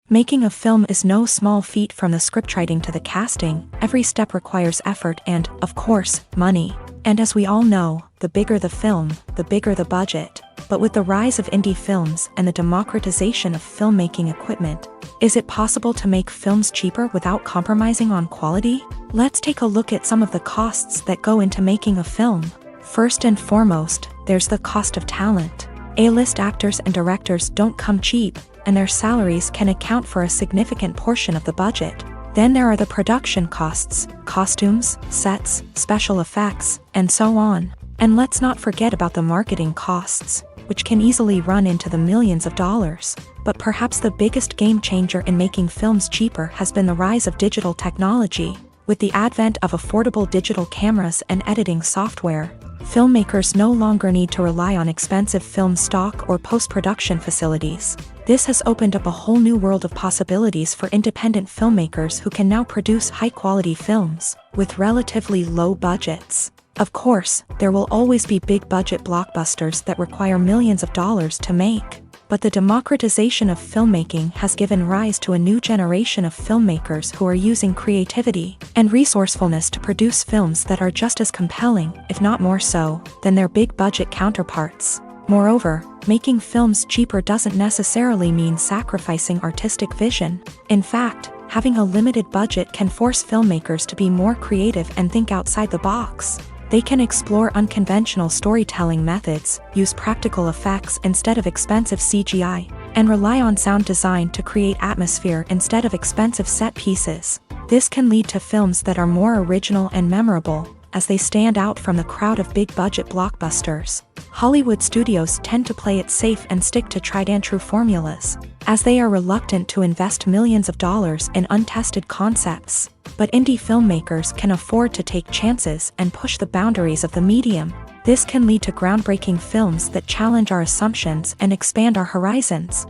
Making a film is no small feat. From the scriptwriting to the casting, every step requires effort and, of course, money. And as we all know, the bigger the film, the bigger the budget. But with the rise of indie films and the democratization of filmmaking equipment, is it possible to make films cheaper without compromising on quality? Let's take a look at some of the costs that go into making a film. First and foremost, there's the cost of talent. A-list actors and directors don't come cheap, and their salaries can account for a significant portion of the budget. Then there are the production costs, costumes, sets, special effects, and so on. And let's not forget about the marketing costs, which can easily run into the millions of dollars. But perhaps the biggest game changer in making films cheaper has been the rise of digital technology. With the advent of affordable digital cameras and editing software, filmmakers no longer need to rely on expensive film stock or post-production facilities. This has opened up a whole new world of possibilities for independent filmmakers who can now produce high-quality films with relatively low budgets. Of course, there will always be big-budget blockbusters that require millions of dollars to make. But the democratization of filmmaking has given rise to a new generation of filmmakers who are using creativity and resourcefulness to produce films that are just as compelling, if not more so, than their big-budget counterparts. Moreover, making films cheaper doesn't necessarily mean sacrificing artistic vision. In fact, having a limited budget can force filmmakers to be more creative and think outside the box. They can explore unconventional storytelling methods, use practical effects instead of expensive CGI, and rely on sound design to create atmosphere instead of expensive set pieces. This can lead to films that are more original and memorable, as they stand out from the crowd of big-budget blockbusters. Hollywood studios tend to play it safe and stick to tried-and-true formulas, as they are reluctant to invest millions of dollars in untested concepts. But indie filmmakers can afford to take chances and push the boundaries of the medium. This can lead to groundbreaking films that challenge our assumptions and expand our horizons.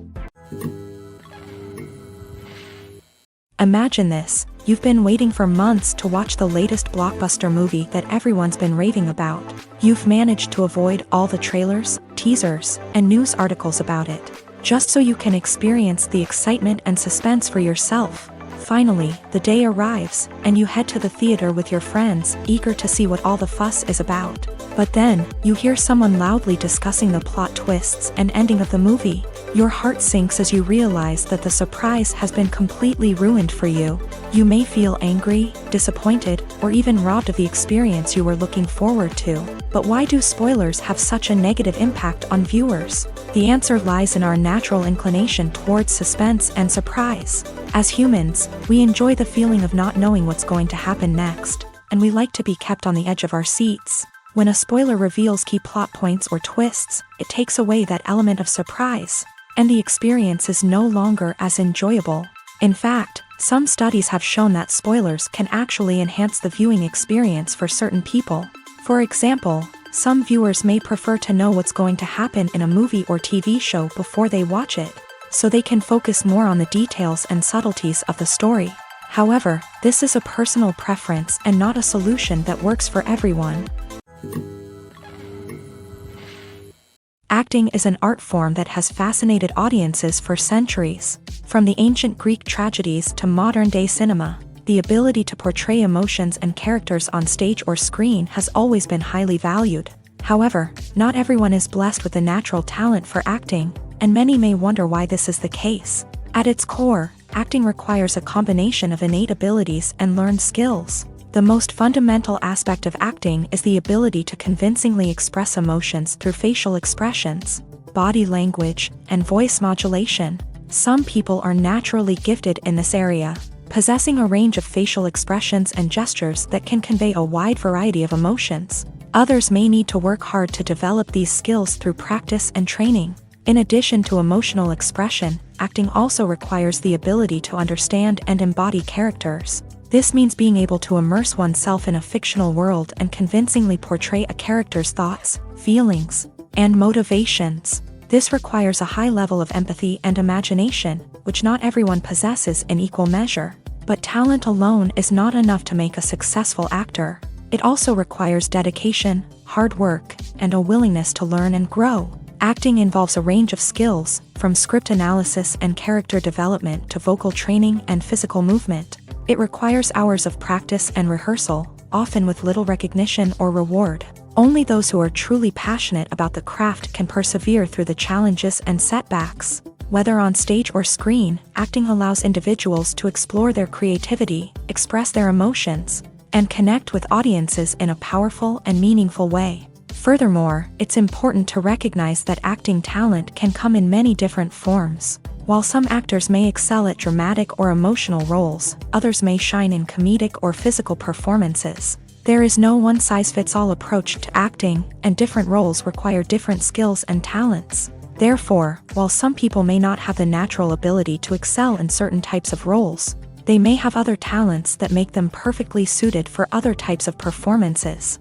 Imagine this: you've been waiting for months to watch the latest blockbuster movie that everyone's been raving about. You've managed to avoid all the trailers, teasers, and news articles about it, just so you can experience the excitement and suspense for yourself. Finally, the day arrives, and you head to the theater with your friends, eager to see what all the fuss is about. But then, you hear someone loudly discussing the plot twists and ending of the movie. Your heart sinks as you realize that the surprise has been completely ruined for you. You may feel angry, disappointed, or even robbed of the experience you were looking forward to. But why do spoilers have such a negative impact on viewers? The answer lies in our natural inclination towards suspense and surprise. As humans, we enjoy the feeling of not knowing what's going to happen next, and we like to be kept on the edge of our seats. When a spoiler reveals key plot points or twists, it takes away that element of surprise, and the experience is no longer as enjoyable. In fact, some studies have shown that spoilers can actually enhance the viewing experience for certain people. For example, some viewers may prefer to know what's going to happen in a movie or TV show before they watch it, so they can focus more on the details and subtleties of the story. However, this is a personal preference and not a solution that works for everyone. Acting is an art form that has fascinated audiences for centuries. From the ancient Greek tragedies to modern-day cinema, the ability to portray emotions and characters on stage or screen has always been highly valued. However, not everyone is blessed with the natural talent for acting, and many may wonder why this is the case. At its core, acting requires a combination of innate abilities and learned skills. The most fundamental aspect of acting is the ability to convincingly express emotions through facial expressions, body language, and voice modulation. Some people are naturally gifted in this area, possessing a range of facial expressions and gestures that can convey a wide variety of emotions. Others may need to work hard to develop these skills through practice and training. In addition to emotional expression, acting also requires the ability to understand and embody characters. This means being able to immerse oneself in a fictional world and convincingly portray a character's thoughts, feelings, and motivations. This requires a high level of empathy and imagination, which not everyone possesses in equal measure. But talent alone is not enough to make a successful actor. It also requires dedication, hard work, and a willingness to learn and grow. Acting involves a range of skills, from script analysis and character development to vocal training and physical movement. It requires hours of practice and rehearsal, often with little recognition or reward. Only those who are truly passionate about the craft can persevere through the challenges and setbacks. Whether on stage or screen, acting allows individuals to explore their creativity, express their emotions, and connect with audiences in a powerful and meaningful way. Furthermore, it's important to recognize that acting talent can come in many different forms. While some actors may excel at dramatic or emotional roles, others may shine in comedic or physical performances. There is no one-size-fits-all approach to acting, and different roles require different skills and talents. Therefore, while some people may not have the natural ability to excel in certain types of roles, they may have other talents that make them perfectly suited for other types of performances.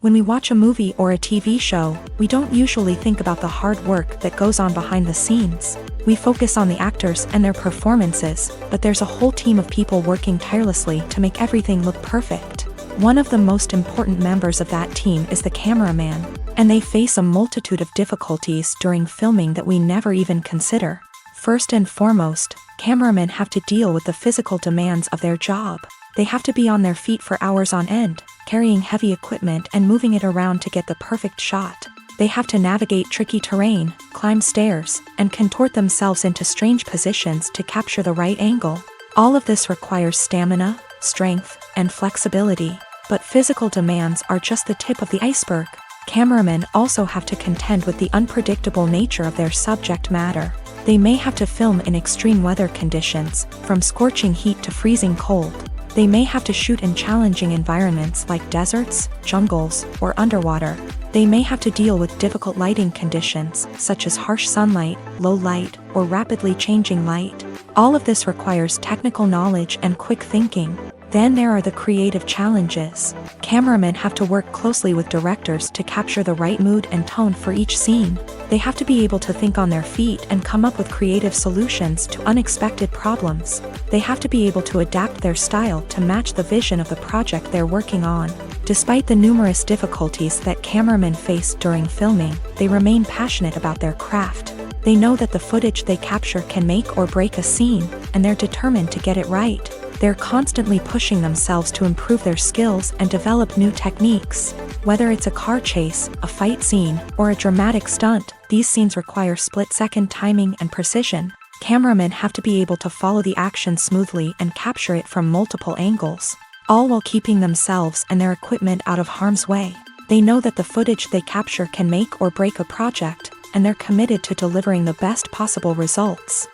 When we watch a movie or a TV show, we don't usually think about the hard work that goes on behind the scenes. We focus on the actors and their performances, but there's a whole team of people working tirelessly to make everything look perfect. One of the most important members of that team is the cameraman, and they face a multitude of difficulties during filming that we never even consider. First and foremost, cameramen have to deal with the physical demands of their job. They have to be on their feet for hours on end, carrying heavy equipment and moving it around to get the perfect shot. They have to navigate tricky terrain, climb stairs, and contort themselves into strange positions to capture the right angle. All of this requires stamina, strength, and flexibility. But physical demands are just the tip of the iceberg. Cameramen also have to contend with the unpredictable nature of their subject matter. They may have to film in extreme weather conditions, from scorching heat to freezing cold. They may have to shoot in challenging environments like deserts, jungles, or underwater. They may have to deal with difficult lighting conditions, such as harsh sunlight, low light, or rapidly changing light. All of this requires technical knowledge and quick thinking. Then there are the creative challenges. Cameramen have to work closely with directors to capture the right mood and tone for each scene. They have to be able to think on their feet and come up with creative solutions to unexpected problems. They have to be able to adapt their style to match the vision of the project they're working on. Despite the numerous difficulties that cameramen face during filming, they remain passionate about their craft. They know that the footage they capture can make or break a scene, and they're determined to get it right. They're constantly pushing themselves to improve their skills and develop new techniques. Whether it's a car chase, a fight scene, or a dramatic stunt, these scenes require split-second timing and precision. Cameramen have to be able to follow the action smoothly and capture it from multiple angles, all while keeping themselves and their equipment out of harm's way. They know that the footage they capture can make or break a project, and they're committed to delivering the best possible results.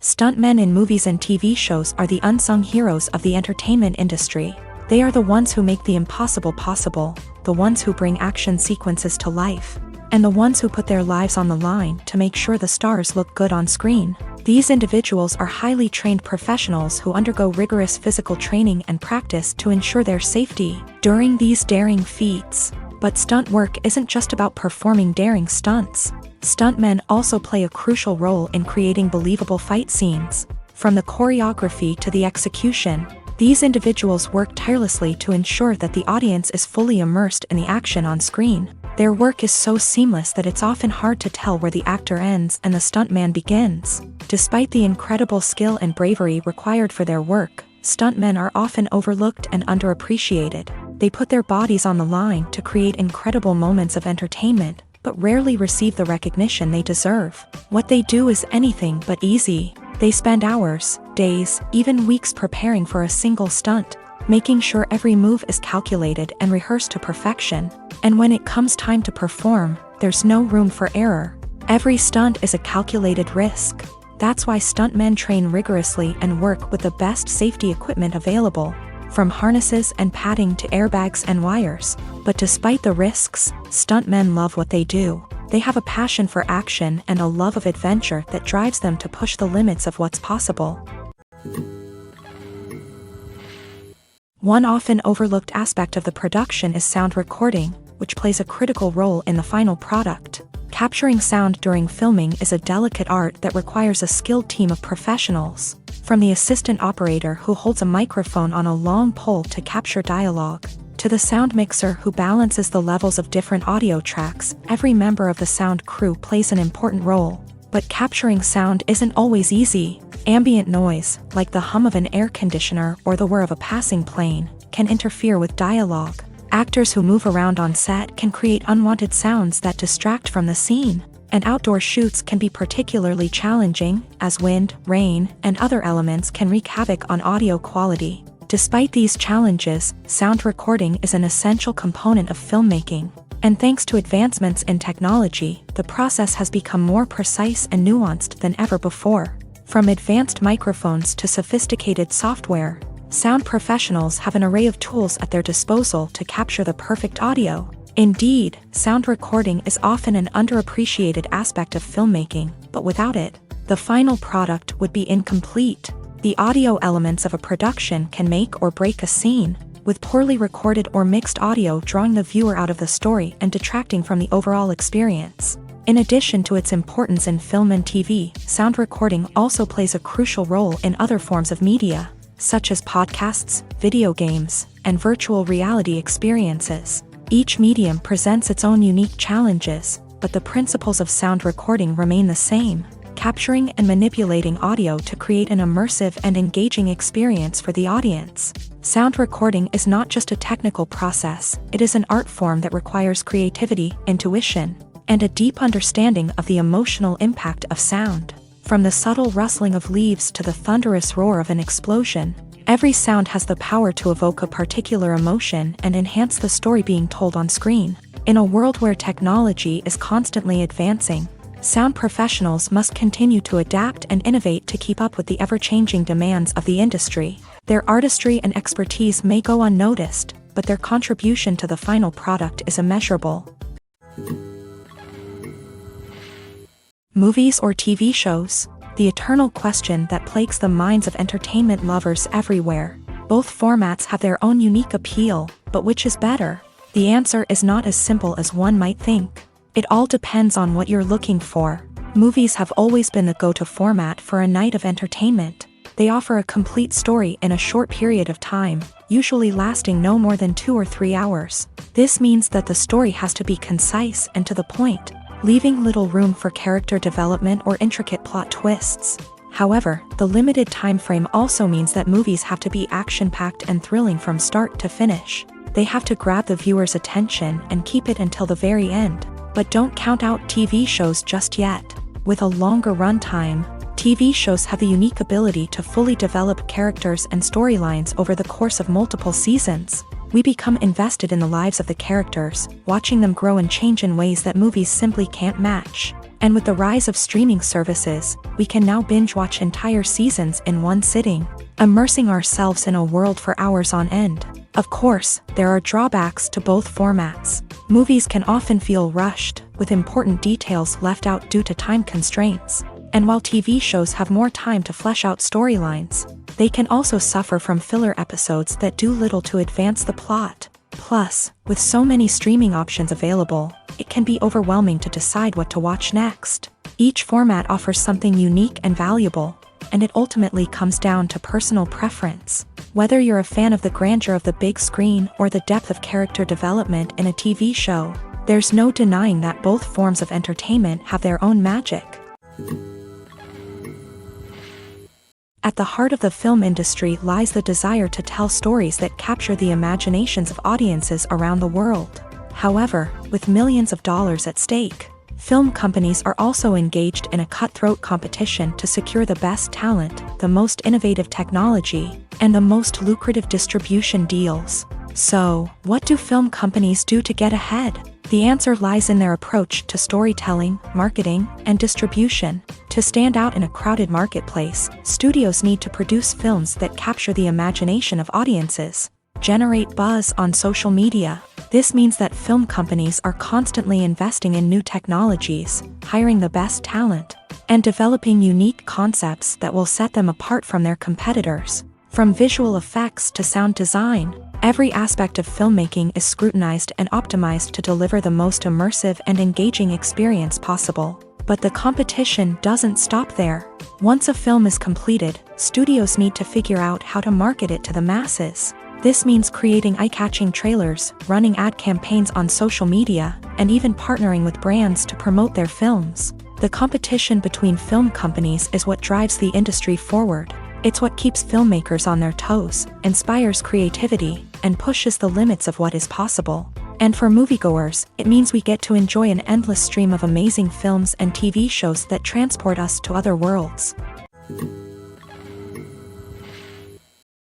Stuntmen in movies and TV shows are the unsung heroes of the entertainment industry. They are the ones who make the impossible possible, the ones who bring action sequences to life, and the ones who put their lives on the line to make sure the stars look good on screen. These individuals are highly trained professionals who undergo rigorous physical training and practice to ensure their safety during these daring feats. But stunt work isn't just about performing daring stunts. Stuntmen also play a crucial role in creating believable fight scenes. From the choreography to the execution, these individuals work tirelessly to ensure that the audience is fully immersed in the action on screen. Their work is so seamless that it's often hard to tell where the actor ends and the stuntman begins. Despite the incredible skill and bravery required for their work, stuntmen are often overlooked and underappreciated. They put their bodies on the line to create incredible moments of entertainment, but rarely receive the recognition they deserve. What they do is anything but easy. They spend hours, days, even weeks preparing for a single stunt, making sure every move is calculated and rehearsed to perfection. And when it comes time to perform, there's no room for error. Every stunt is a calculated risk. That's why stuntmen train rigorously and work with the best safety equipment available, from harnesses and padding to airbags and wires. But despite the risks, stuntmen love what they do. They have a passion for action and a love of adventure that drives them to push the limits of what's possible. One often overlooked aspect of the production is sound recording, which plays a critical role in the final product. Capturing sound during filming is a delicate art that requires a skilled team of professionals. From the assistant operator who holds a microphone on a long pole to capture dialogue, to the sound mixer who balances the levels of different audio tracks, every member of the sound crew plays an important role. But capturing sound isn't always easy. Ambient noise, like the hum of an air conditioner or the whir of a passing plane, can interfere with dialogue. Actors who move around on set can create unwanted sounds that distract from the scene. And outdoor shoots can be particularly challenging, as wind, rain, and other elements can wreak havoc on audio quality. Despite these challenges, sound recording is an essential component of filmmaking. And thanks to advancements in technology, the process has become more precise and nuanced than ever before. From advanced microphones to sophisticated software, sound professionals have an array of tools at their disposal to capture the perfect audio. Indeed, sound recording is often an underappreciated aspect of filmmaking, but without it, the final product would be incomplete. The audio elements of a production can make or break a scene, with poorly recorded or mixed audio drawing the viewer out of the story and detracting from the overall experience. In addition to its importance in film and TV, sound recording also plays a crucial role in other forms of media, such as podcasts, video games, and virtual reality experiences. Each medium presents its own unique challenges, but the principles of sound recording remain the same, capturing and manipulating audio to create an immersive and engaging experience for the audience. Sound recording is not just a technical process, it is an art form that requires creativity, intuition, and a deep understanding of the emotional impact of sound. From the subtle rustling of leaves to the thunderous roar of an explosion, every sound has the power to evoke a particular emotion and enhance the story being told on screen. In a world where technology is constantly advancing, sound professionals must continue to adapt and innovate to keep up with the ever-changing demands of the industry. Their artistry and expertise may go unnoticed, but their contribution to the final product is immeasurable. Movies or TV shows? The eternal question that plagues the minds of entertainment lovers everywhere. Both formats have their own unique appeal, but which is better? The answer is not as simple as one might think. It all depends on what you're looking for. Movies have always been the go-to format for a night of entertainment. They offer a complete story in a short period of time, usually lasting no more than 2 or 3 hours. This means that the story has to be concise and to the point, leaving little room for character development or intricate plot twists. However, the limited time frame also means that movies have to be action-packed and thrilling from start to finish. They have to grab the viewer's attention and keep it until the very end. But don't count out TV shows just yet. With a longer runtime, TV shows have the unique ability to fully develop characters and storylines over the course of multiple seasons. We become invested in the lives of the characters, watching them grow and change in ways that movies simply can't match. And with the rise of streaming services, we can now binge-watch entire seasons in one sitting, immersing ourselves in a world for hours on end. Of course, there are drawbacks to both formats. Movies can often feel rushed, with important details left out due to time constraints. And while TV shows have more time to flesh out storylines, they can also suffer from filler episodes that do little to advance the plot. Plus, with so many streaming options available, it can be overwhelming to decide what to watch next. Each format offers something unique and valuable, and it ultimately comes down to personal preference. Whether you're a fan of the grandeur of the big screen or the depth of character development in a TV show, there's no denying that both forms of entertainment have their own magic. At the heart of the film industry lies the desire to tell stories that capture the imaginations of audiences around the world. However, with millions of dollars at stake, film companies are also engaged in a cutthroat competition to secure the best talent, the most innovative technology, and the most lucrative distribution deals. So, what do film companies do to get ahead? The answer lies in their approach to storytelling, marketing, and distribution. To stand out in a crowded marketplace, studios need to produce films that capture the imagination of audiences, generate buzz on social media. This means that film companies are constantly investing in new technologies, hiring the best talent, and developing unique concepts that will set them apart from their competitors. From visual effects to sound design, every aspect of filmmaking is scrutinized and optimized to deliver the most immersive and engaging experience possible. But the competition doesn't stop there. Once a film is completed, studios need to figure out how to market it to the masses. This means creating eye-catching trailers, running ad campaigns on social media, and even partnering with brands to promote their films. The competition between film companies is what drives the industry forward. It's what keeps filmmakers on their toes, inspires creativity, and pushes the limits of what is possible. And for moviegoers, it means we get to enjoy an endless stream of amazing films and TV shows that transport us to other worlds.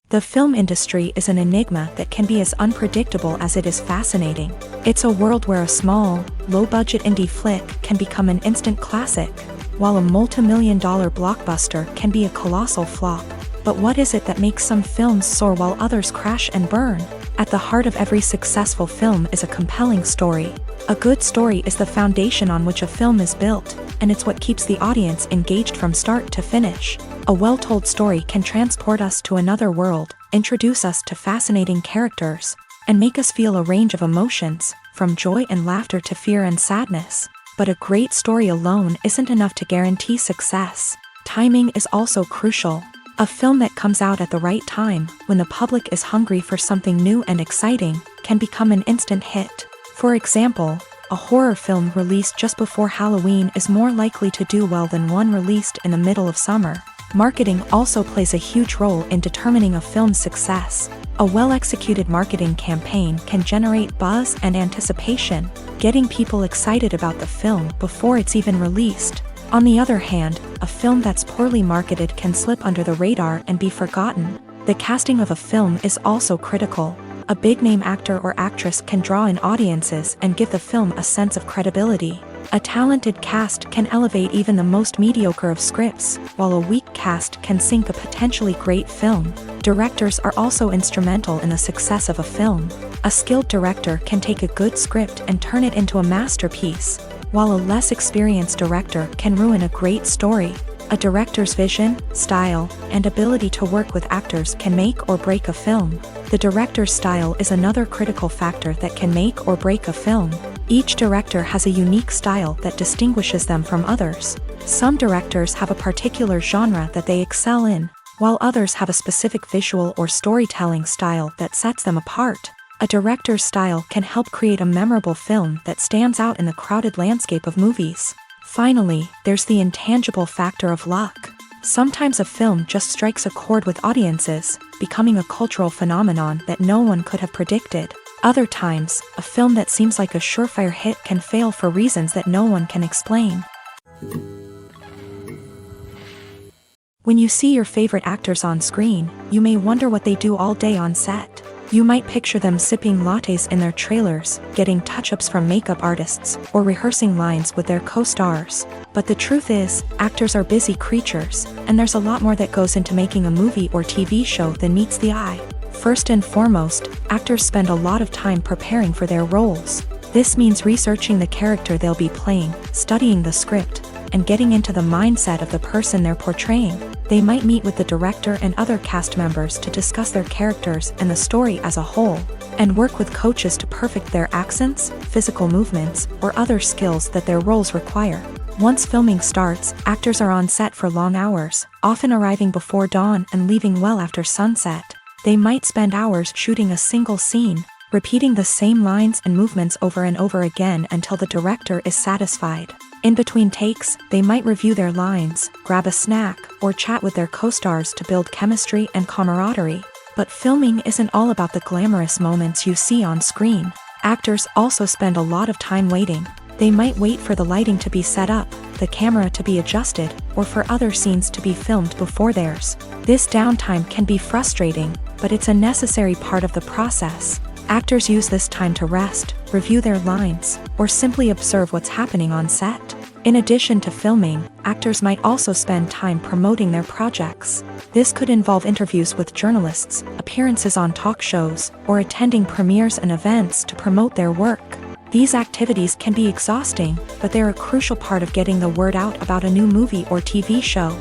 The film industry is an enigma that can be as unpredictable as it is fascinating. It's a world where a small, low-budget indie flick can become an instant classic, while a multi-million-dollar blockbuster can be a colossal flop. But what is it that makes some films soar while others crash and burn? At the heart of every successful film is a compelling story. A good story is the foundation on which a film is built, and it's what keeps the audience engaged from start to finish. A well-told story can transport us to another world, introduce us to fascinating characters, and make us feel a range of emotions, from joy and laughter to fear and sadness. But a great story alone isn't enough to guarantee success. Timing is also crucial. A film that comes out at the right time, when the public is hungry for something new and exciting, can become an instant hit. For example, a horror film released just before Halloween is more likely to do well than one released in the middle of summer. Marketing also plays a huge role in determining a film's success. A well-executed marketing campaign can generate buzz and anticipation, getting people excited about the film before it's even released. On the other hand, a film that's poorly marketed can slip under the radar and be forgotten. The casting of a film is also critical. A big-name actor or actress can draw in audiences and give the film a sense of credibility. A talented cast can elevate even the most mediocre of scripts, while a weak cast can sink a potentially great film. Directors are also instrumental in the success of a film. A skilled director can take a good script and turn it into a masterpiece, while a less experienced director can ruin a great story. A director's vision, style, and ability to work with actors can make or break a film. The director's style is another critical factor that can make or break a film. Each director has a unique style that distinguishes them from others. Some directors have a particular genre that they excel in, while others have a specific visual or storytelling style that sets them apart. A director's style can help create a memorable film that stands out in the crowded landscape of movies. Finally, there's the intangible factor of luck. Sometimes a film just strikes a chord with audiences, becoming a cultural phenomenon that no one could have predicted. Other times, a film that seems like a surefire hit can fail for reasons that no one can explain. When you see your favorite actors on screen, you may wonder what they do all day on set. You might picture them sipping lattes in their trailers, getting touch-ups from makeup artists, or rehearsing lines with their co-stars. But the truth is, actors are busy creatures, and there's a lot more that goes into making a movie or TV show than meets the eye. First and foremost, actors spend a lot of time preparing for their roles. This means researching the character they'll be playing, studying the script, and getting into the mindset of the person they're portraying. They might meet with the director and other cast members to discuss their characters and the story as a whole, and work with coaches to perfect their accents, physical movements, or other skills that their roles require. Once filming starts, actors are on set for long hours, often arriving before dawn and leaving well after sunset. They might spend hours shooting a single scene, repeating the same lines and movements over and over again until the director is satisfied. In between takes, they might review their lines, grab a snack, or chat with their co-stars to build chemistry and camaraderie. But filming isn't all about the glamorous moments you see on screen. Actors also spend a lot of time waiting. They might wait for the lighting to be set up, the camera to be adjusted, or for other scenes to be filmed before theirs. This downtime can be frustrating, but it's a necessary part of the process. Actors use this time to rest, review their lines, or simply observe what's happening on set. In addition to filming, actors might also spend time promoting their projects. This could involve interviews with journalists, appearances on talk shows, or attending premieres and events to promote their work. These activities can be exhausting, but they're a crucial part of getting the word out about a new movie or TV show.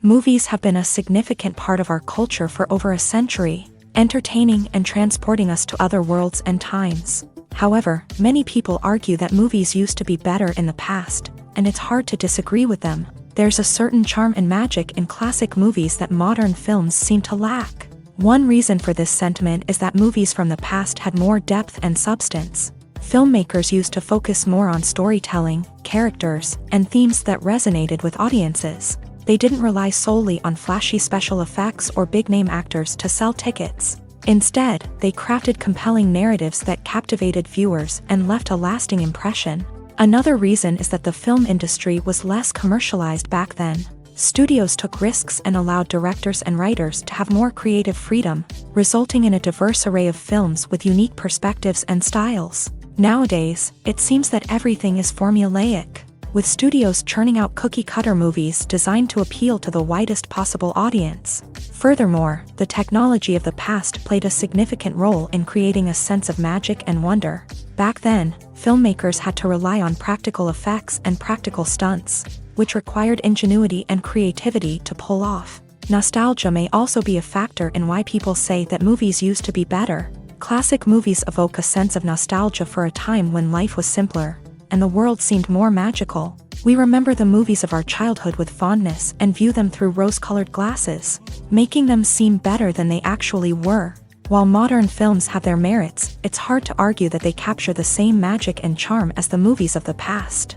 Movies have been a significant part of our culture for over a century, entertaining and transporting us to other worlds and times. However, many people argue that movies used to be better in the past, and it's hard to disagree with them. There's a certain charm and magic in classic movies that modern films seem to lack. One reason for this sentiment is that movies from the past had more depth and substance. Filmmakers used to focus more on storytelling, characters, and themes that resonated with audiences. They didn't rely solely on flashy special effects or big-name actors to sell tickets. Instead, they crafted compelling narratives that captivated viewers and left a lasting impression. Another reason is that the film industry was less commercialized back then. Studios took risks and allowed directors and writers to have more creative freedom, resulting in a diverse array of films with unique perspectives and styles. Nowadays, it seems that everything is formulaic, with studios churning out cookie-cutter movies designed to appeal to the widest possible audience. Furthermore, the technology of the past played a significant role in creating a sense of magic and wonder. Back then, filmmakers had to rely on practical effects and practical stunts, which required ingenuity and creativity to pull off. Nostalgia may also be a factor in why people say that movies used to be better. Classic movies evoke a sense of nostalgia for a time when life was simpler, and the world seemed more magical. We remember the movies of our childhood with fondness and view them through rose-colored glasses, making them seem better than they actually were. While modern films have their merits, it's hard to argue that they capture the same magic and charm as the movies of the past.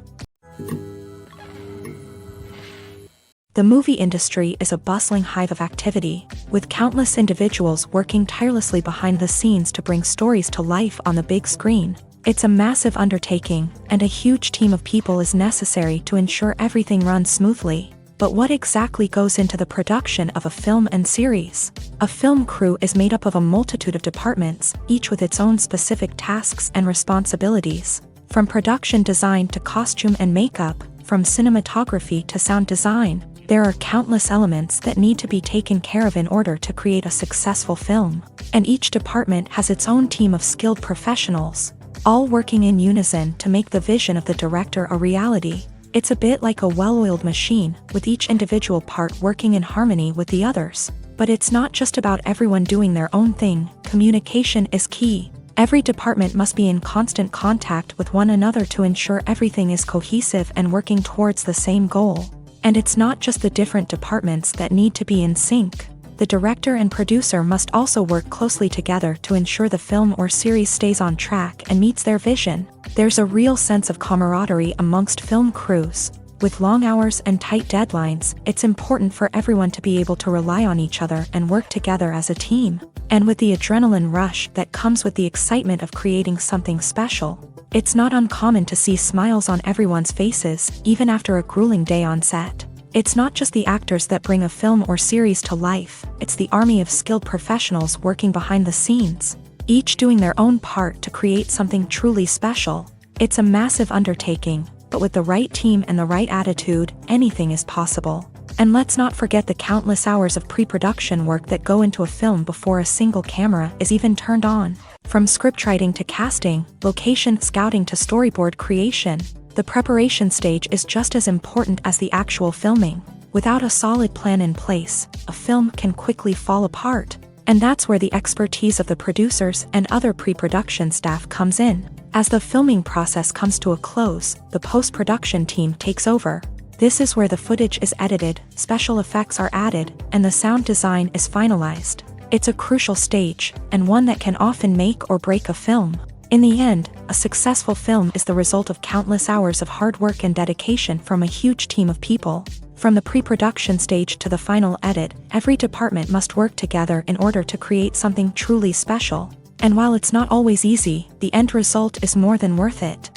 The movie industry is a bustling hive of activity, with countless individuals working tirelessly behind the scenes to bring stories to life on the big screen. It's a massive undertaking, and a huge team of people is necessary to ensure everything runs smoothly. But what exactly goes into the production of a film and series? A film crew is made up of a multitude of departments, each with its own specific tasks and responsibilities. From production design to costume and makeup, from cinematography to sound design, there are countless elements that need to be taken care of in order to create a successful film. And each department has its own team of skilled professionals, all working in unison to make the vision of the director a reality. It's a bit like a well-oiled machine, with each individual part working in harmony with the others. But it's not just about everyone doing their own thing. Communication is key. Every department must be in constant contact with one another to ensure everything is cohesive and working towards the same goal. And it's not just the different departments that need to be in sync. The director and producer must also work closely together to ensure the film or series stays on track and meets their vision. There's a real sense of camaraderie amongst film crews. With long hours and tight deadlines, it's important for everyone to be able to rely on each other and work together as a team. And with the adrenaline rush that comes with the excitement of creating something special, it's not uncommon to see smiles on everyone's faces, even after a grueling day on set. It's not just the actors that bring a film or series to life, it's the army of skilled professionals working behind the scenes, each doing their own part to create something truly special. It's a massive undertaking, but with the right team and the right attitude, anything is possible. And let's not forget the countless hours of pre-production work that go into a film before a single camera is even turned on. From scriptwriting to casting, location scouting to storyboard creation, the preparation stage is just as important as the actual filming. Without a solid plan in place, a film can quickly fall apart. And that's where the expertise of the producers and other pre-production staff comes in. As the filming process comes to a close, the post-production team takes over. This is where the footage is edited, special effects are added, and the sound design is finalized. It's a crucial stage, and one that can often make or break a film. In the end, a successful film is the result of countless hours of hard work and dedication from a huge team of people. From the pre-production stage to the final edit, every department must work together in order to create something truly special. And while it's not always easy, the end result is more than worth it.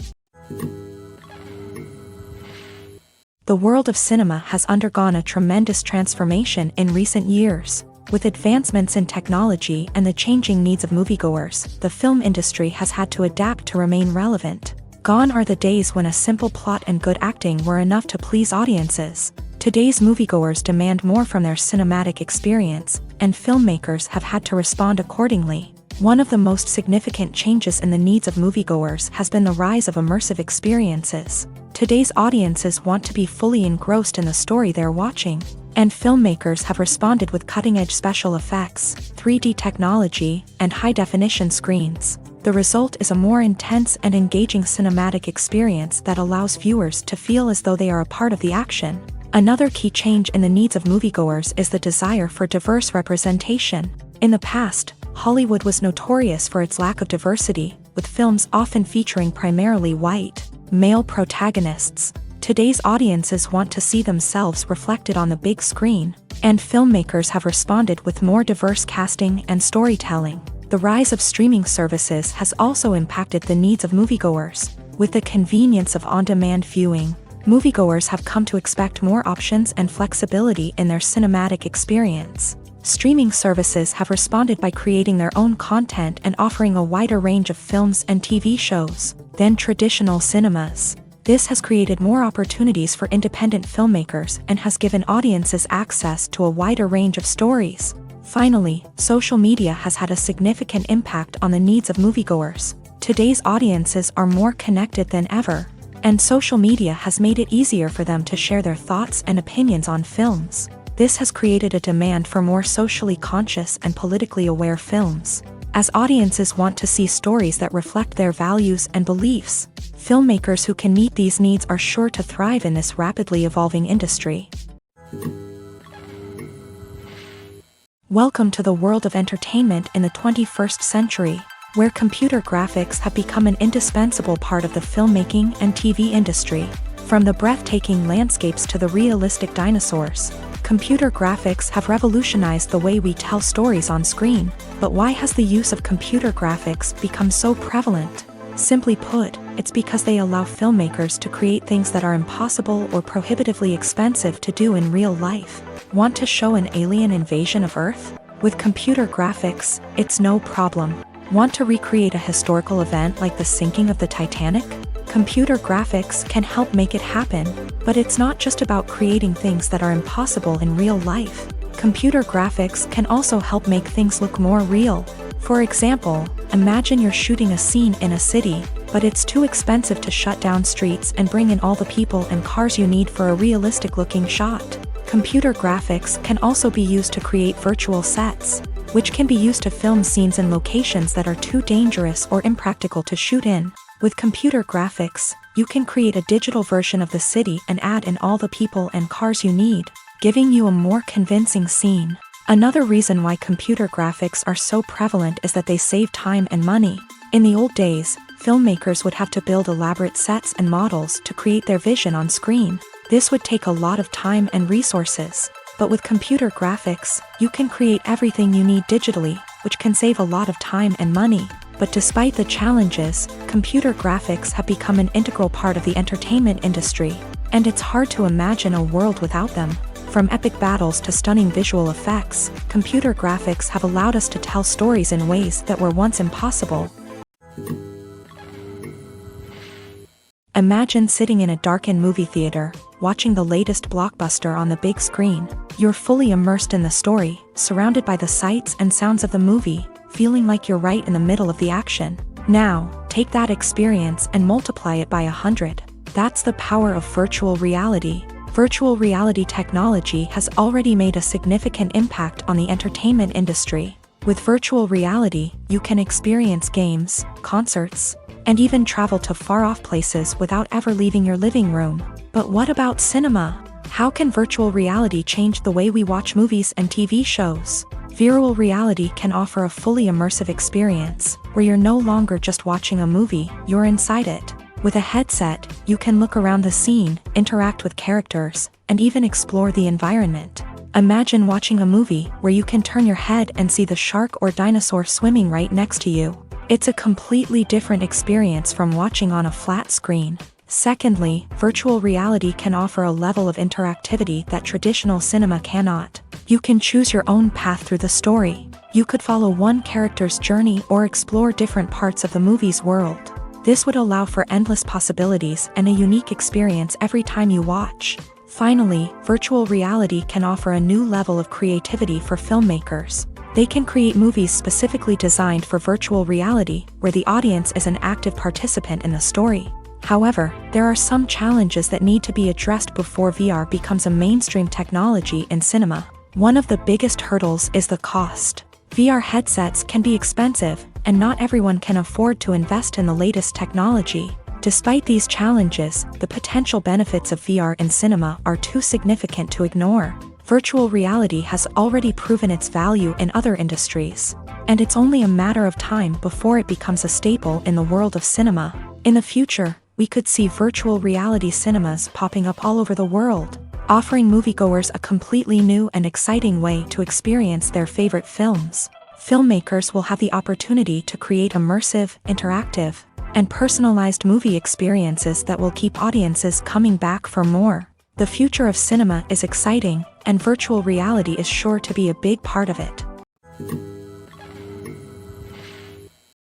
The world of cinema has undergone a tremendous transformation in recent years. With advancements in technology and the changing needs of moviegoers, the film industry has had to adapt to remain relevant. Gone are the days when a simple plot and good acting were enough to please audiences. Today's moviegoers demand more from their cinematic experience, and filmmakers have had to respond accordingly. One of the most significant changes in the needs of moviegoers has been the rise of immersive experiences. Today's audiences want to be fully engrossed in the story they're watching, and filmmakers have responded with cutting-edge special effects, 3D technology, and high-definition screens. The result is a more intense and engaging cinematic experience that allows viewers to feel as though they are a part of the action. Another key change in the needs of moviegoers is the desire for diverse representation. In the past, Hollywood was notorious for its lack of diversity, with films often featuring primarily white, male protagonists. Today's audiences want to see themselves reflected on the big screen, and filmmakers have responded with more diverse casting and storytelling. The rise of streaming services has also impacted the needs of moviegoers. With the convenience of on-demand viewing, moviegoers have come to expect more options and flexibility in their cinematic experience. Streaming services have responded by creating their own content and offering a wider range of films and TV shows than traditional cinemas. This has created more opportunities for independent filmmakers and has given audiences access to a wider range of stories. Finally, social media has had a significant impact on the needs of moviegoers. Today's audiences are more connected than ever, and social media has made it easier for them to share their thoughts and opinions on films. This has created a demand for more socially conscious and politically aware films. As audiences want to see stories that reflect their values and beliefs, filmmakers who can meet these needs are sure to thrive in this rapidly evolving industry. Welcome to the world of entertainment in the 21st century, where computer graphics have become an indispensable part of the filmmaking and TV industry. From the breathtaking landscapes to the realistic dinosaurs, computer graphics have revolutionized the way we tell stories on screen. But why has the use of computer graphics become so prevalent? Simply put, it's because they allow filmmakers to create things that are impossible or prohibitively expensive to do in real life. Want to show an alien invasion of Earth? With computer graphics, it's no problem. Want to recreate a historical event like the sinking of the Titanic? Computer graphics can help make it happen, but it's not just about creating things that are impossible in real life. Computer graphics can also help make things look more real. For example, imagine you're shooting a scene in a city, but it's too expensive to shut down streets and bring in all the people and cars you need for a realistic-looking shot. Computer graphics can also be used to create virtual sets, which can be used to film scenes in locations that are too dangerous or impractical to shoot in. With computer graphics, you can create a digital version of the city and add in all the people and cars you need, giving you a more convincing scene. Another reason why computer graphics are so prevalent is that they save time and money. In the old days, filmmakers would have to build elaborate sets and models to create their vision on screen. This would take a lot of time and resources. But with computer graphics, you can create everything you need digitally, which can save a lot of time and money. But despite the challenges, computer graphics have become an integral part of the entertainment industry, and it's hard to imagine a world without them. From epic battles to stunning visual effects, computer graphics have allowed us to tell stories in ways that were once impossible. Imagine sitting in a darkened movie theater, watching the latest blockbuster on the big screen. You're fully immersed in the story, surrounded by the sights and sounds of the movie, feeling like you're right in the middle of the action. Now, take that experience and multiply it by 100. That's the power of virtual reality. Virtual reality technology has already made a significant impact on the entertainment industry. With virtual reality, you can experience games, concerts, and even travel to far-off places without ever leaving your living room. But what about cinema? How can virtual reality change the way we watch movies and TV shows? Virtual reality can offer a fully immersive experience, where you're no longer just watching a movie, you're inside it. With a headset, you can look around the scene, interact with characters, and even explore the environment. Imagine watching a movie where you can turn your head and see the shark or dinosaur swimming right next to you. It's a completely different experience from watching on a flat screen. Secondly, virtual reality can offer a level of interactivity that traditional cinema cannot. You can choose your own path through the story. You could follow one character's journey or explore different parts of the movie's world. This would allow for endless possibilities and a unique experience every time you watch. Finally, virtual reality can offer a new level of creativity for filmmakers. They can create movies specifically designed for virtual reality, where the audience is an active participant in the story. However, there are some challenges that need to be addressed before VR becomes a mainstream technology in cinema. One of the biggest hurdles is the cost. VR headsets can be expensive, and not everyone can afford to invest in the latest technology. Despite these challenges, the potential benefits of VR in cinema are too significant to ignore. Virtual reality has already proven its value in other industries, and it's only a matter of time before it becomes a staple in the world of cinema. In the future, we could see virtual reality cinemas popping up all over the world, offering moviegoers a completely new and exciting way to experience their favorite films. Filmmakers will have the opportunity to create immersive, interactive, and personalized movie experiences that will keep audiences coming back for more. The future of cinema is exciting, and virtual reality is sure to be a big part of it.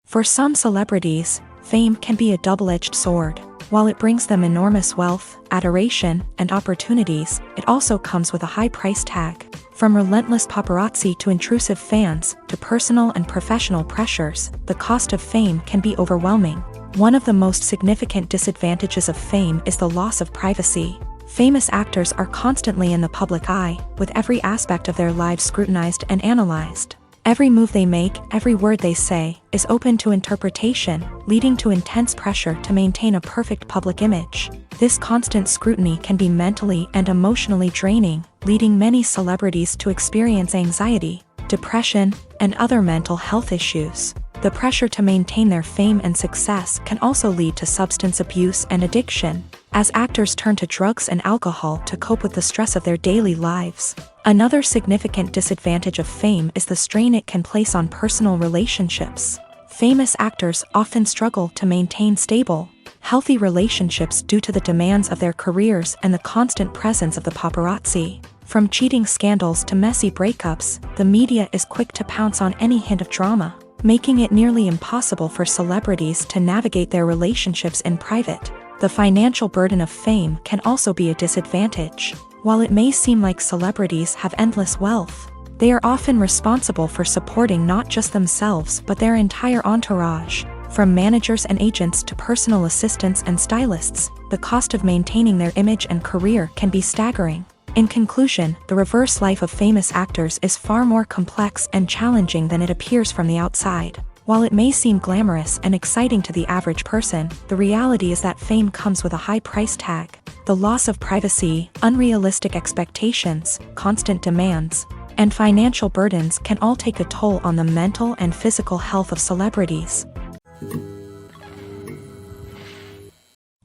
For some celebrities, fame can be a double-edged sword. While it brings them enormous wealth, adoration, and opportunities, it also comes with a high price tag. From relentless paparazzi to intrusive fans, to personal and professional pressures, the cost of fame can be overwhelming. One of the most significant disadvantages of fame is the loss of privacy. Famous actors are constantly in the public eye, with every aspect of their lives scrutinized and analyzed. Every move they make, every word they say, is open to interpretation, leading to intense pressure to maintain a perfect public image. This constant scrutiny can be mentally and emotionally draining, leading many celebrities to experience anxiety, depression, and other mental health issues. The pressure to maintain their fame and success can also lead to substance abuse and addiction, as actors turn to drugs and alcohol to cope with the stress of their daily lives. Another significant disadvantage of fame is the strain it can place on personal relationships. Famous actors often struggle to maintain stable, healthy relationships due to the demands of their careers and the constant presence of the paparazzi. From cheating scandals to messy breakups, the media is quick to pounce on any hint of drama, making it nearly impossible for celebrities to navigate their relationships in private. The financial burden of fame can also be a disadvantage. While it may seem like celebrities have endless wealth, they are often responsible for supporting not just themselves but their entire entourage. From managers and agents to personal assistants and stylists, the cost of maintaining their image and career can be staggering. In conclusion, the reverse life of famous actors is far more complex and challenging than it appears from the outside. While it may seem glamorous and exciting to the average person, the reality is that fame comes with a high price tag. The loss of privacy, unrealistic expectations, constant demands, and financial burdens can all take a toll on the mental and physical health of celebrities.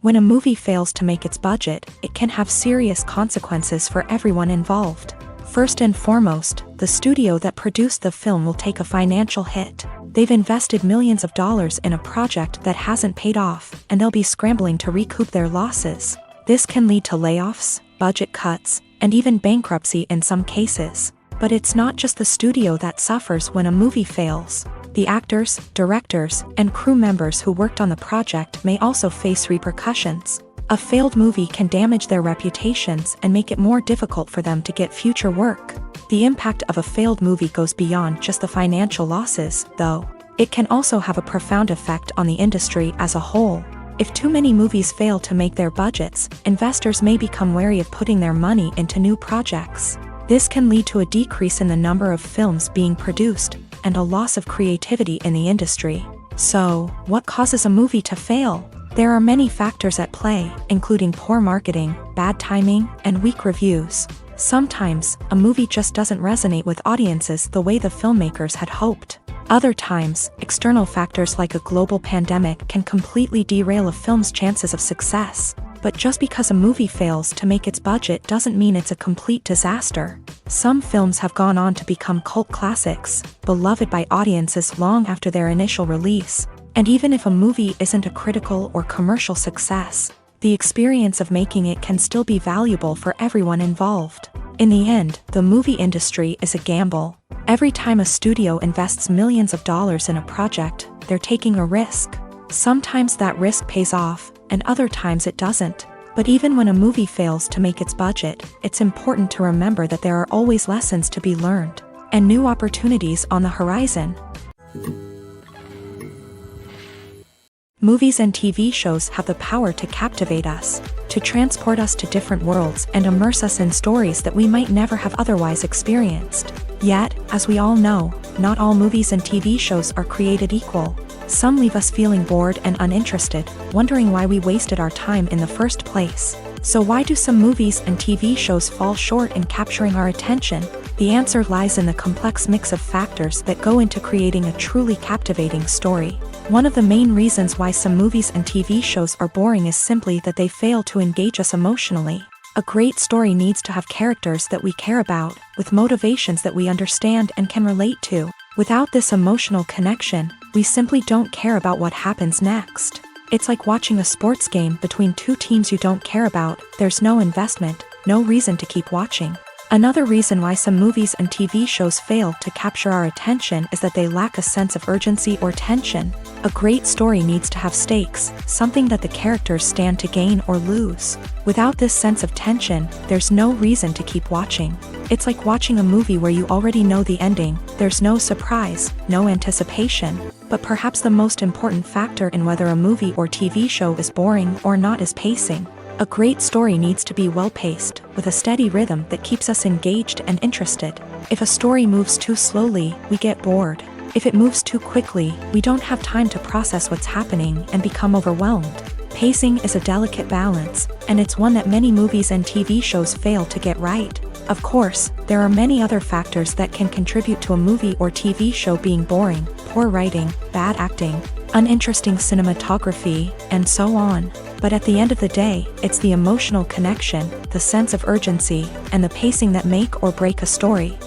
When a movie fails to make its budget, it can have serious consequences for everyone involved. First and foremost, the studio that produced the film will take a financial hit. They've invested millions of dollars in a project that hasn't paid off, and they'll be scrambling to recoup their losses. This can lead to layoffs, budget cuts, and even bankruptcy in some cases. But it's not just the studio that suffers when a movie fails. The actors, directors, and crew members who worked on the project may also face repercussions. A failed movie can damage their reputations and make it more difficult for them to get future work. The impact of a failed movie goes beyond just the financial losses, though. It can also have a profound effect on the industry as a whole. If too many movies fail to make their budgets, investors may become wary of putting their money into new projects. This can lead to a decrease in the number of films being produced, and a loss of creativity in the industry. So, what causes a movie to fail? There are many factors at play, including poor marketing, bad timing, and weak reviews. Sometimes, a movie just doesn't resonate with audiences the way the filmmakers had hoped. Other times, external factors like a global pandemic can completely derail a film's chances of success. But just because a movie fails to make its budget doesn't mean it's a complete disaster. Some films have gone on to become cult classics, beloved by audiences long after their initial release. And even if a movie isn't a critical or commercial success, the experience of making it can still be valuable for everyone involved. In the end, the movie industry is a gamble. Every time a studio invests millions of dollars in a project, they're taking a risk. Sometimes that risk pays off, and other times it doesn't. But even when a movie fails to make its budget, it's important to remember that there are always lessons to be learned, and new opportunities on the horizon. Movies and TV shows have the power to captivate us, to transport us to different worlds and immerse us in stories that we might never have otherwise experienced. Yet, as we all know, not all movies and TV shows are created equal. Some leave us feeling bored and uninterested, wondering why we wasted our time in the first place. So why do some movies and TV shows fall short in capturing our attention? The answer lies in the complex mix of factors that go into creating a truly captivating story. One of the main reasons why some movies and TV shows are boring is simply that they fail to engage us emotionally. A great story needs to have characters that we care about, with motivations that we understand and can relate to. Without this emotional connection, we simply don't care about what happens next. It's like watching a sports game between two teams you don't care about. There's no investment, no reason to keep watching. Another reason why some movies and TV shows fail to capture our attention is that they lack a sense of urgency or tension. A great story needs to have stakes, something that the characters stand to gain or lose. Without this sense of tension, there's no reason to keep watching. It's like watching a movie where you already know the ending. There's no surprise, no anticipation. But perhaps the most important factor in whether a movie or TV show is boring or not is pacing. A great story needs to be well-paced, with a steady rhythm that keeps us engaged and interested. If a story moves too slowly, we get bored. If it moves too quickly, we don't have time to process what's happening and become overwhelmed. Pacing is a delicate balance, and it's one that many movies and TV shows fail to get right. Of course, there are many other factors that can contribute to a movie or TV show being boring: poor writing, bad acting, uninteresting cinematography, and so on. But at the end of the day, it's the emotional connection, the sense of urgency, and the pacing that make or break a story.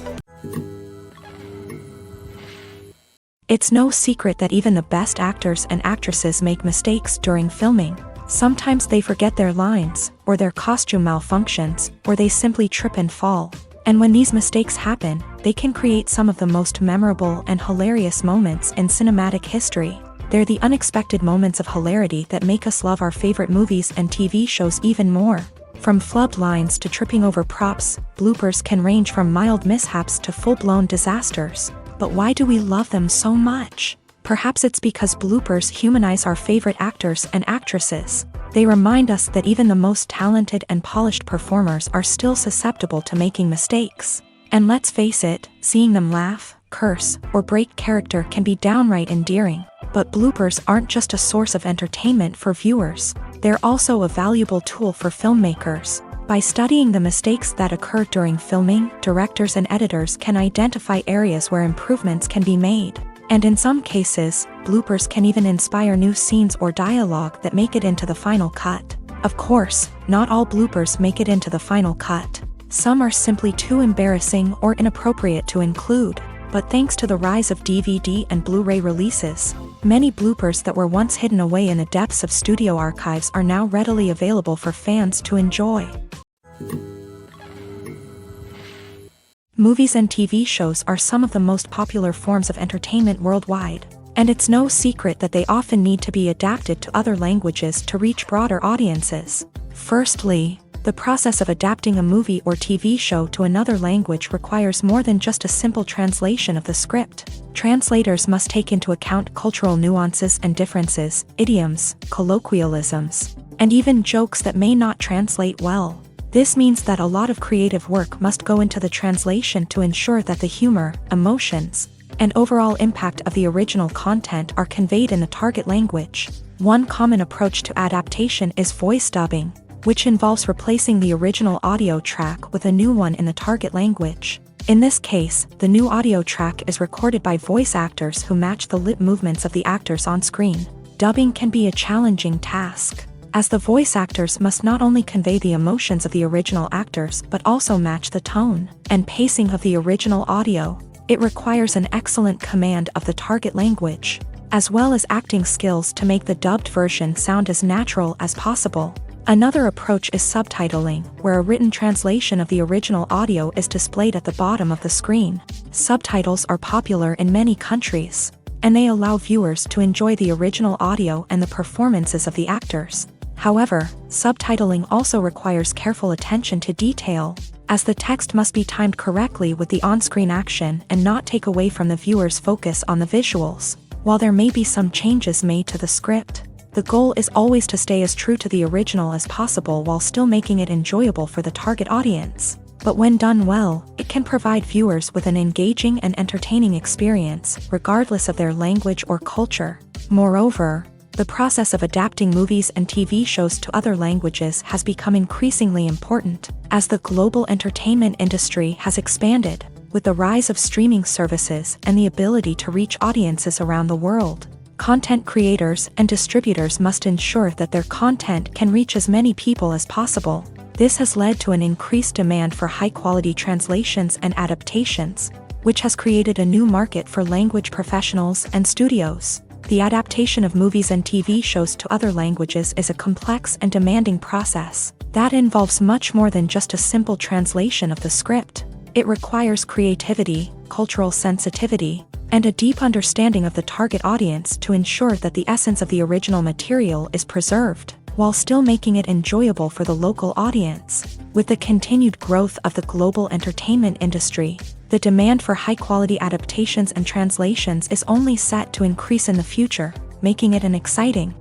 It's no secret that even the best actors and actresses make mistakes during filming. Sometimes they forget their lines, or their costume malfunctions, or they simply trip and fall. And when these mistakes happen, they can create some of the most memorable and hilarious moments in cinematic history. They're the unexpected moments of hilarity that make us love our favorite movies and TV shows even more. From flubbed lines to tripping over props, bloopers can range from mild mishaps to full-blown disasters. But why do we love them so much? Perhaps it's because bloopers humanize our favorite actors and actresses. They remind us that even the most talented and polished performers are still susceptible to making mistakes. And let's face it, seeing them laugh, curse, or break character can be downright endearing. But bloopers aren't just a source of entertainment for viewers. They're also a valuable tool for filmmakers. By studying the mistakes that occur during filming, directors and editors can identify areas where improvements can be made. And in some cases, bloopers can even inspire new scenes or dialogue that make it into the final cut. Of course, not all bloopers make it into the final cut. Some are simply too embarrassing or inappropriate to include. But thanks to the rise of DVD and Blu-ray releases, many bloopers that were once hidden away in the depths of studio archives are now readily available for fans to enjoy. Movies and TV shows are some of the most popular forms of entertainment worldwide, and it's no secret that they often need to be adapted to other languages to reach broader audiences. Firstly, the process of adapting a movie or TV show to another language requires more than just a simple translation of the script. Translators must take into account cultural nuances and differences, idioms, colloquialisms, and even jokes that may not translate well. This means that a lot of creative work must go into the translation to ensure that the humor, emotions, and overall impact of the original content are conveyed in the target language. One common approach to adaptation is voice dubbing. which involves replacing the original audio track with a new one in the target language. In this case, the new audio track is recorded by voice actors who match the lip movements of the actors on screen. Dubbing can be a challenging task, as the voice actors must not only convey the emotions of the original actors but also match the tone and pacing of the original audio. It requires an excellent command of the target language, as well as acting skills to make the dubbed version sound as natural as possible. Another approach is subtitling, where a written translation of the original audio is displayed at the bottom of the screen. Subtitles are popular in many countries, and they allow viewers to enjoy the original audio and the performances of the actors. However, subtitling also requires careful attention to detail, as the text must be timed correctly with the on-screen action and not take away from the viewer's focus on the visuals. While there may be some changes made to the script, the goal is always to stay as true to the original as possible while still making it enjoyable for the target audience. But when done well, it can provide viewers with an engaging and entertaining experience, regardless of their language or culture. Moreover, the process of adapting movies and TV shows to other languages has become increasingly important, as the global entertainment industry has expanded, with the rise of streaming services and the ability to reach audiences around the world. Content creators and distributors must ensure that their content can reach as many people as possible. This has led to an increased demand for high-quality translations and adaptations, which has created a new market for language professionals and studios. The adaptation of movies and TV shows to other languages is a complex and demanding process that involves much more than just a simple translation of the script. It requires creativity, cultural sensitivity, and a deep understanding of the target audience to ensure that the essence of the original material is preserved, while still making it enjoyable for the local audience. With the continued growth of the global entertainment industry, the demand for high-quality adaptations and translations is only set to increase in the future, making it an exciting.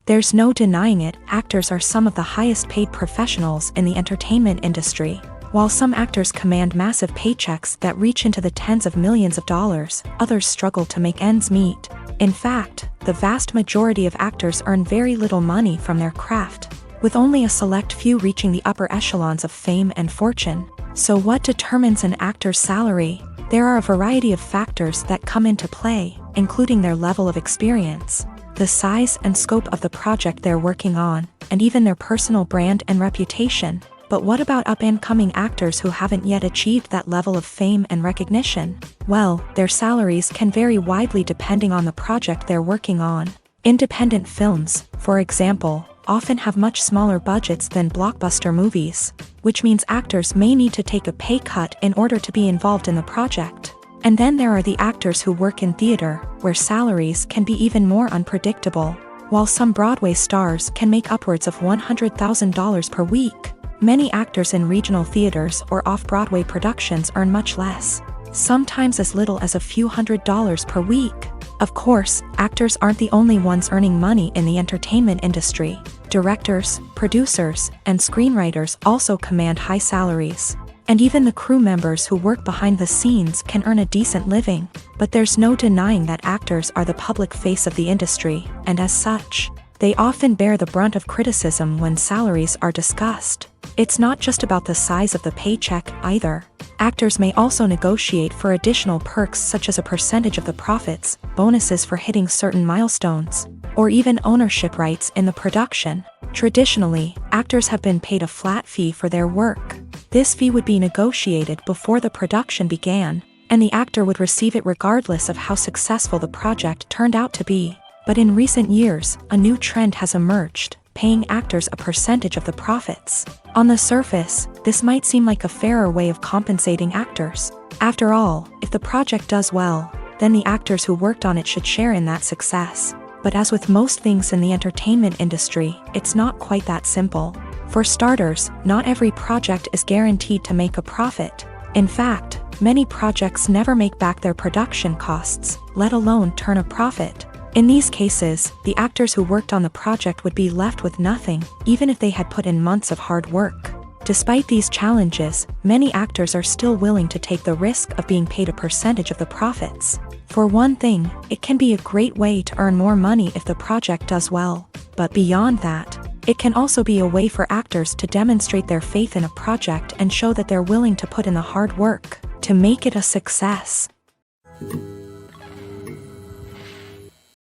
There's no denying it, actors are some of the highest-paid professionals in the entertainment industry. While some actors command massive paychecks that reach into the tens of millions of dollars, others struggle to make ends meet. In fact, the vast majority of actors earn very little money from their craft, with only a select few reaching the upper echelons of fame and fortune. So what determines an actor's salary? There are a variety of factors that come into play, including their level of experience, the size and scope of the project they're working on, and even their personal brand and reputation. But what about up-and-coming actors who haven't yet achieved that level of fame and recognition? Well, their salaries can vary widely depending on the project they're working on. Independent films, for example, often have much smaller budgets than blockbuster movies, which means actors may need to take a pay cut in order to be involved in the project. And then there are the actors who work in theater, where salaries can be even more unpredictable. While some Broadway stars can make upwards of $100,000 per week, many actors in regional theaters or off-Broadway productions earn much less, sometimes as little as a few $100s per week. Of course, actors aren't the only ones earning money in the entertainment industry. Directors, producers, and screenwriters also command high salaries. And even the crew members who work behind the scenes can earn a decent living. But there's no denying that actors are the public face of the industry, and as such, they often bear the brunt of criticism when salaries are discussed. It's not just about the size of the paycheck either. Actors may also negotiate for additional perks such as a percentage of the profits, bonuses for hitting certain milestones, or even ownership rights in the production. Traditionally, actors have been paid a flat fee for their work. This fee would be negotiated before the production began, and the actor would receive it regardless of how successful the project turned out to be. But in recent years, a new trend has emerged, paying actors a percentage of the profits. On the surface, this might seem like a fairer way of compensating actors. After all, if the project does well, then the actors who worked on it should share in that success. But as with most things in the entertainment industry, it's not quite that simple. For starters, not every project is guaranteed to make a profit. In fact, many projects never make back their production costs, let alone turn a profit. In these cases, the actors who worked on the project would be left with nothing, even if they had put in months of hard work. Despite these challenges, many actors are still willing to take the risk of being paid a percentage of the profits. For one thing, it can be a great way to earn more money if the project does well. But beyond that, it can also be a way for actors to demonstrate their faith in a project and show that they're willing to put in the hard work to make it a success.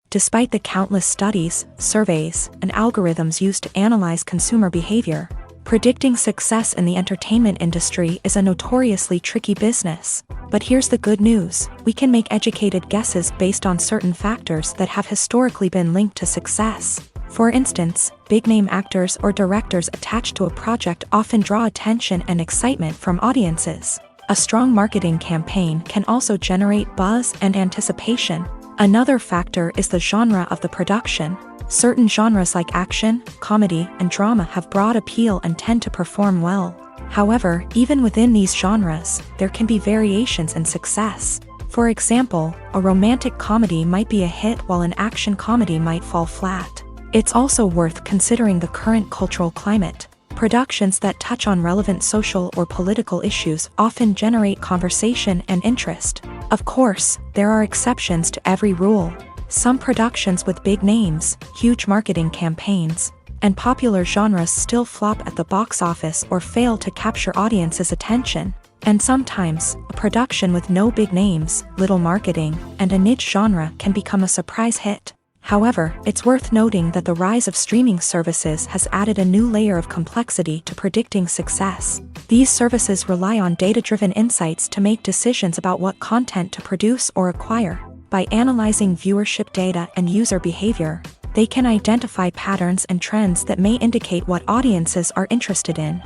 Despite the countless studies, surveys, and algorithms used to analyze consumer behavior, predicting success in the entertainment industry is a notoriously tricky business. But here's the good news: we can make educated guesses based on certain factors that have historically been linked to success. For instance, big-name actors or directors attached to a project often draw attention and excitement from audiences. A strong marketing campaign can also generate buzz and anticipation. Another factor is the genre of the production. Certain genres like action, comedy, and drama have broad appeal and tend to perform well. However, even within these genres, there can be variations in success. For example, a romantic comedy might be a hit while an action comedy might fall flat. It's also worth considering the current cultural climate. Productions that touch on relevant social or political issues often generate conversation and interest. Of course, there are exceptions to every rule. Some productions with big names, huge marketing campaigns, and popular genres still flop at the box office or fail to capture audiences' attention. And sometimes, a production with no big names, little marketing, and a niche genre can become a surprise hit. However, it's worth noting that the rise of streaming services has added a new layer of complexity to predicting success. These services rely on data-driven insights to make decisions about what content to produce or acquire. By analyzing viewership data and user behavior, they can identify patterns and trends that may indicate what audiences are interested in.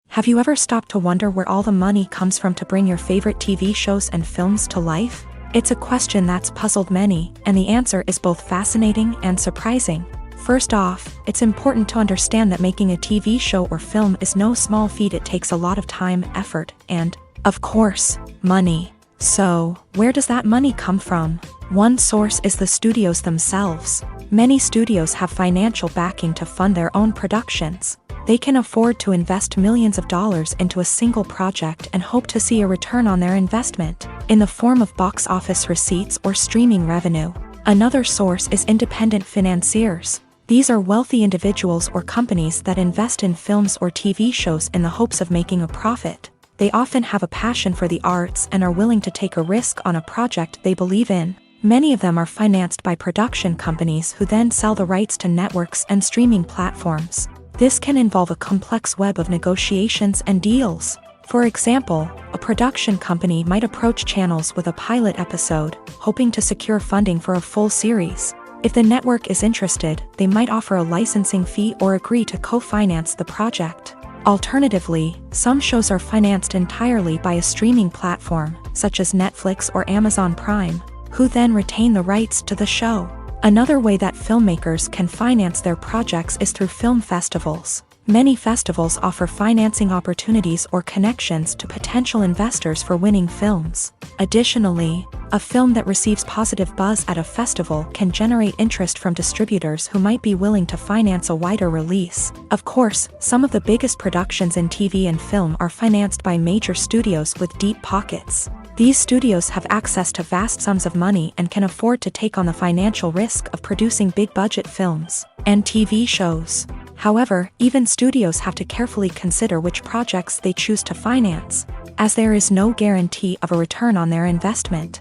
Have you ever stopped to wonder where all the money comes from to bring your favorite TV shows and films to life? It's a question that's puzzled many, and the answer is both fascinating and surprising. First off, it's important to understand that making a TV show or film is no small feat. It takes a lot of time, effort, and, of course, money. So, where does that money come from? One source is the studios themselves. Many studios have financial backing to fund their own productions. They can afford to invest millions of dollars into a single project and hope to see a return on their investment, in the form of box office receipts or streaming revenue. Another source is independent financiers. These are wealthy individuals or companies that invest in films or TV shows in the hopes of making a profit. They often have a passion for the arts and are willing to take a risk on a project they believe in. Many of them are financed by production companies who then sell the rights to networks and streaming platforms. This can involve a complex web of negotiations and deals. For example, a production company might approach channels with a pilot episode, hoping to secure funding for a full series. If the network is interested, they might offer a licensing fee or agree to co-finance the project. Alternatively, some shows are financed entirely by a streaming platform, such as Netflix or Amazon Prime, who then retain the rights to the show. Another way that filmmakers can finance their projects is through film festivals. Many festivals offer financing opportunities or connections to potential investors for winning films. Additionally, a film that receives positive buzz at a festival can generate interest from distributors who might be willing to finance a wider release. Of course, some of the biggest productions in TV and film are financed by major studios with deep pockets. These studios have access to vast sums of money and can afford to take on the financial risk of producing big-budget films and TV shows. However, even studios have to carefully consider which projects they choose to finance, as there is no guarantee of a return on their investment.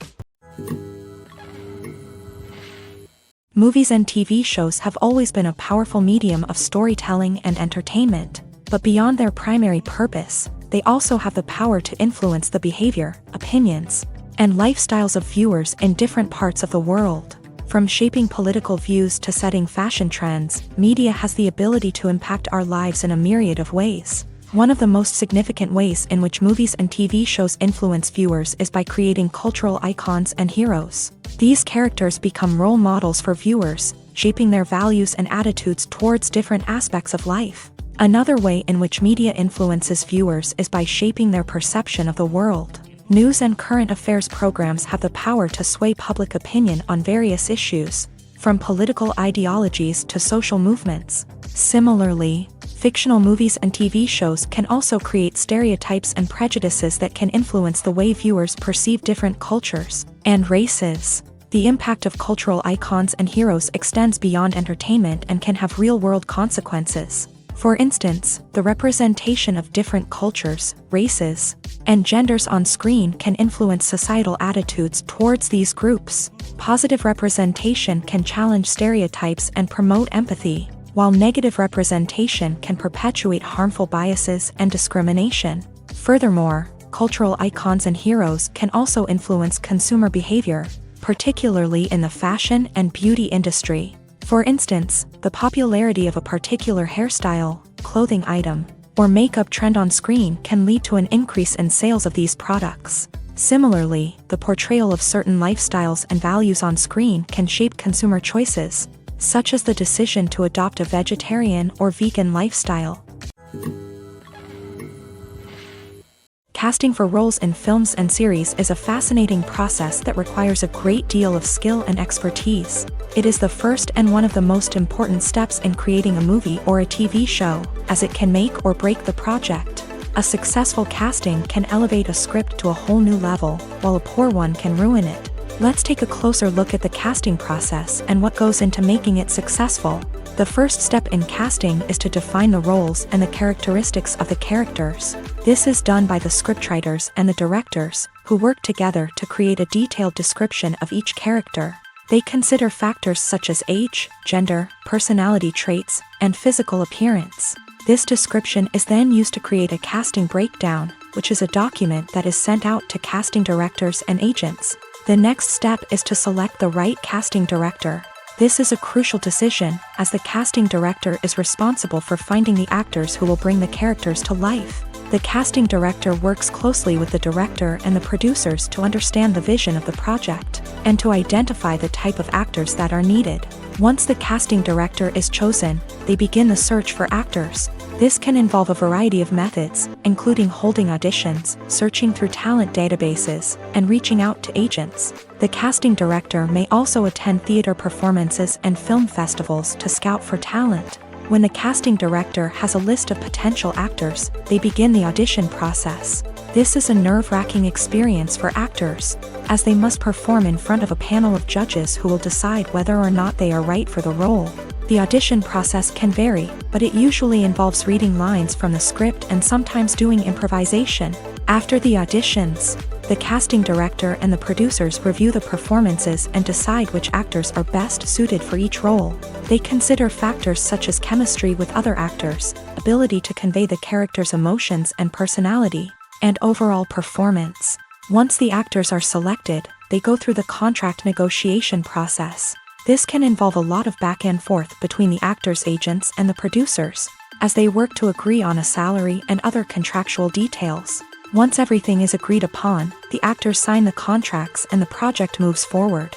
Movies and TV shows have always been a powerful medium of storytelling and entertainment, but beyond their primary purpose, they also have the power to influence the behavior, opinions, and lifestyles of viewers in different parts of the world. From shaping political views to setting fashion trends, media has the ability to impact our lives in a myriad of ways. One of the most significant ways in which movies and TV shows influence viewers is by creating cultural icons and heroes. These characters become role models for viewers, shaping their values and attitudes towards different aspects of life. Another way in which media influences viewers is by shaping their perception of the world. News and current affairs programs have the power to sway public opinion on various issues, from political ideologies to social movements. Similarly, fictional movies and TV shows can also create stereotypes and prejudices that can influence the way viewers perceive different cultures and races. The impact of cultural icons and heroes extends beyond entertainment and can have real-world consequences. For instance, the representation of different cultures, races, and genders on screen can influence societal attitudes towards these groups. Positive representation can challenge stereotypes and promote empathy, while negative representation can perpetuate harmful biases and discrimination. Furthermore, cultural icons and heroes can also influence consumer behavior, particularly in the fashion and beauty industry. For instance, the popularity of a particular hairstyle, clothing item, or makeup trend on screen can lead to an increase in sales of these products. Similarly, the portrayal of certain lifestyles and values on screen can shape consumer choices, such as the decision to adopt a vegetarian or vegan lifestyle. Casting for roles in films and series is a fascinating process that requires a great deal of skill and expertise. It is the first and one of the most important steps in creating a movie or a TV show, as it can make or break the project. A successful casting can elevate a script to a whole new level, while a poor one can ruin it. Let's take a closer look at the casting process and what goes into making it successful. The first step in casting is to define the roles and the characteristics of the characters. This is done by the scriptwriters and the directors, who work together to create a detailed description of each character. They consider factors such as age, gender, personality traits, and physical appearance. This description is then used to create a casting breakdown, which is a document that is sent out to casting directors and agents. The next step is to select the right casting director. This is a crucial decision, as the casting director is responsible for finding the actors who will bring the characters to life. The casting director works closely with the director and the producers to understand the vision of the project, and to identify the type of actors that are needed. Once the casting director is chosen, they begin the search for actors. This can involve a variety of methods, including holding auditions, searching through talent databases, and reaching out to agents. The casting director may also attend theater performances and film festivals to scout for talent. When the casting director has a list of potential actors, they begin the audition process. This is a nerve-wracking experience for actors, as they must perform in front of a panel of judges who will decide whether or not they are right for the role. The audition process can vary, but it usually involves reading lines from the script and sometimes doing improvisation. After the auditions, the casting director and the producers review the performances and decide which actors are best suited for each role. They consider factors such as chemistry with other actors, ability to convey the character's emotions and personality, and overall performance. Once the actors are selected, they go through the contract negotiation process. This can involve a lot of back and forth between the actors' agents and the producers, as they work to agree on a salary and other contractual details. Once everything is agreed upon, the actors sign the contracts and the project moves forward.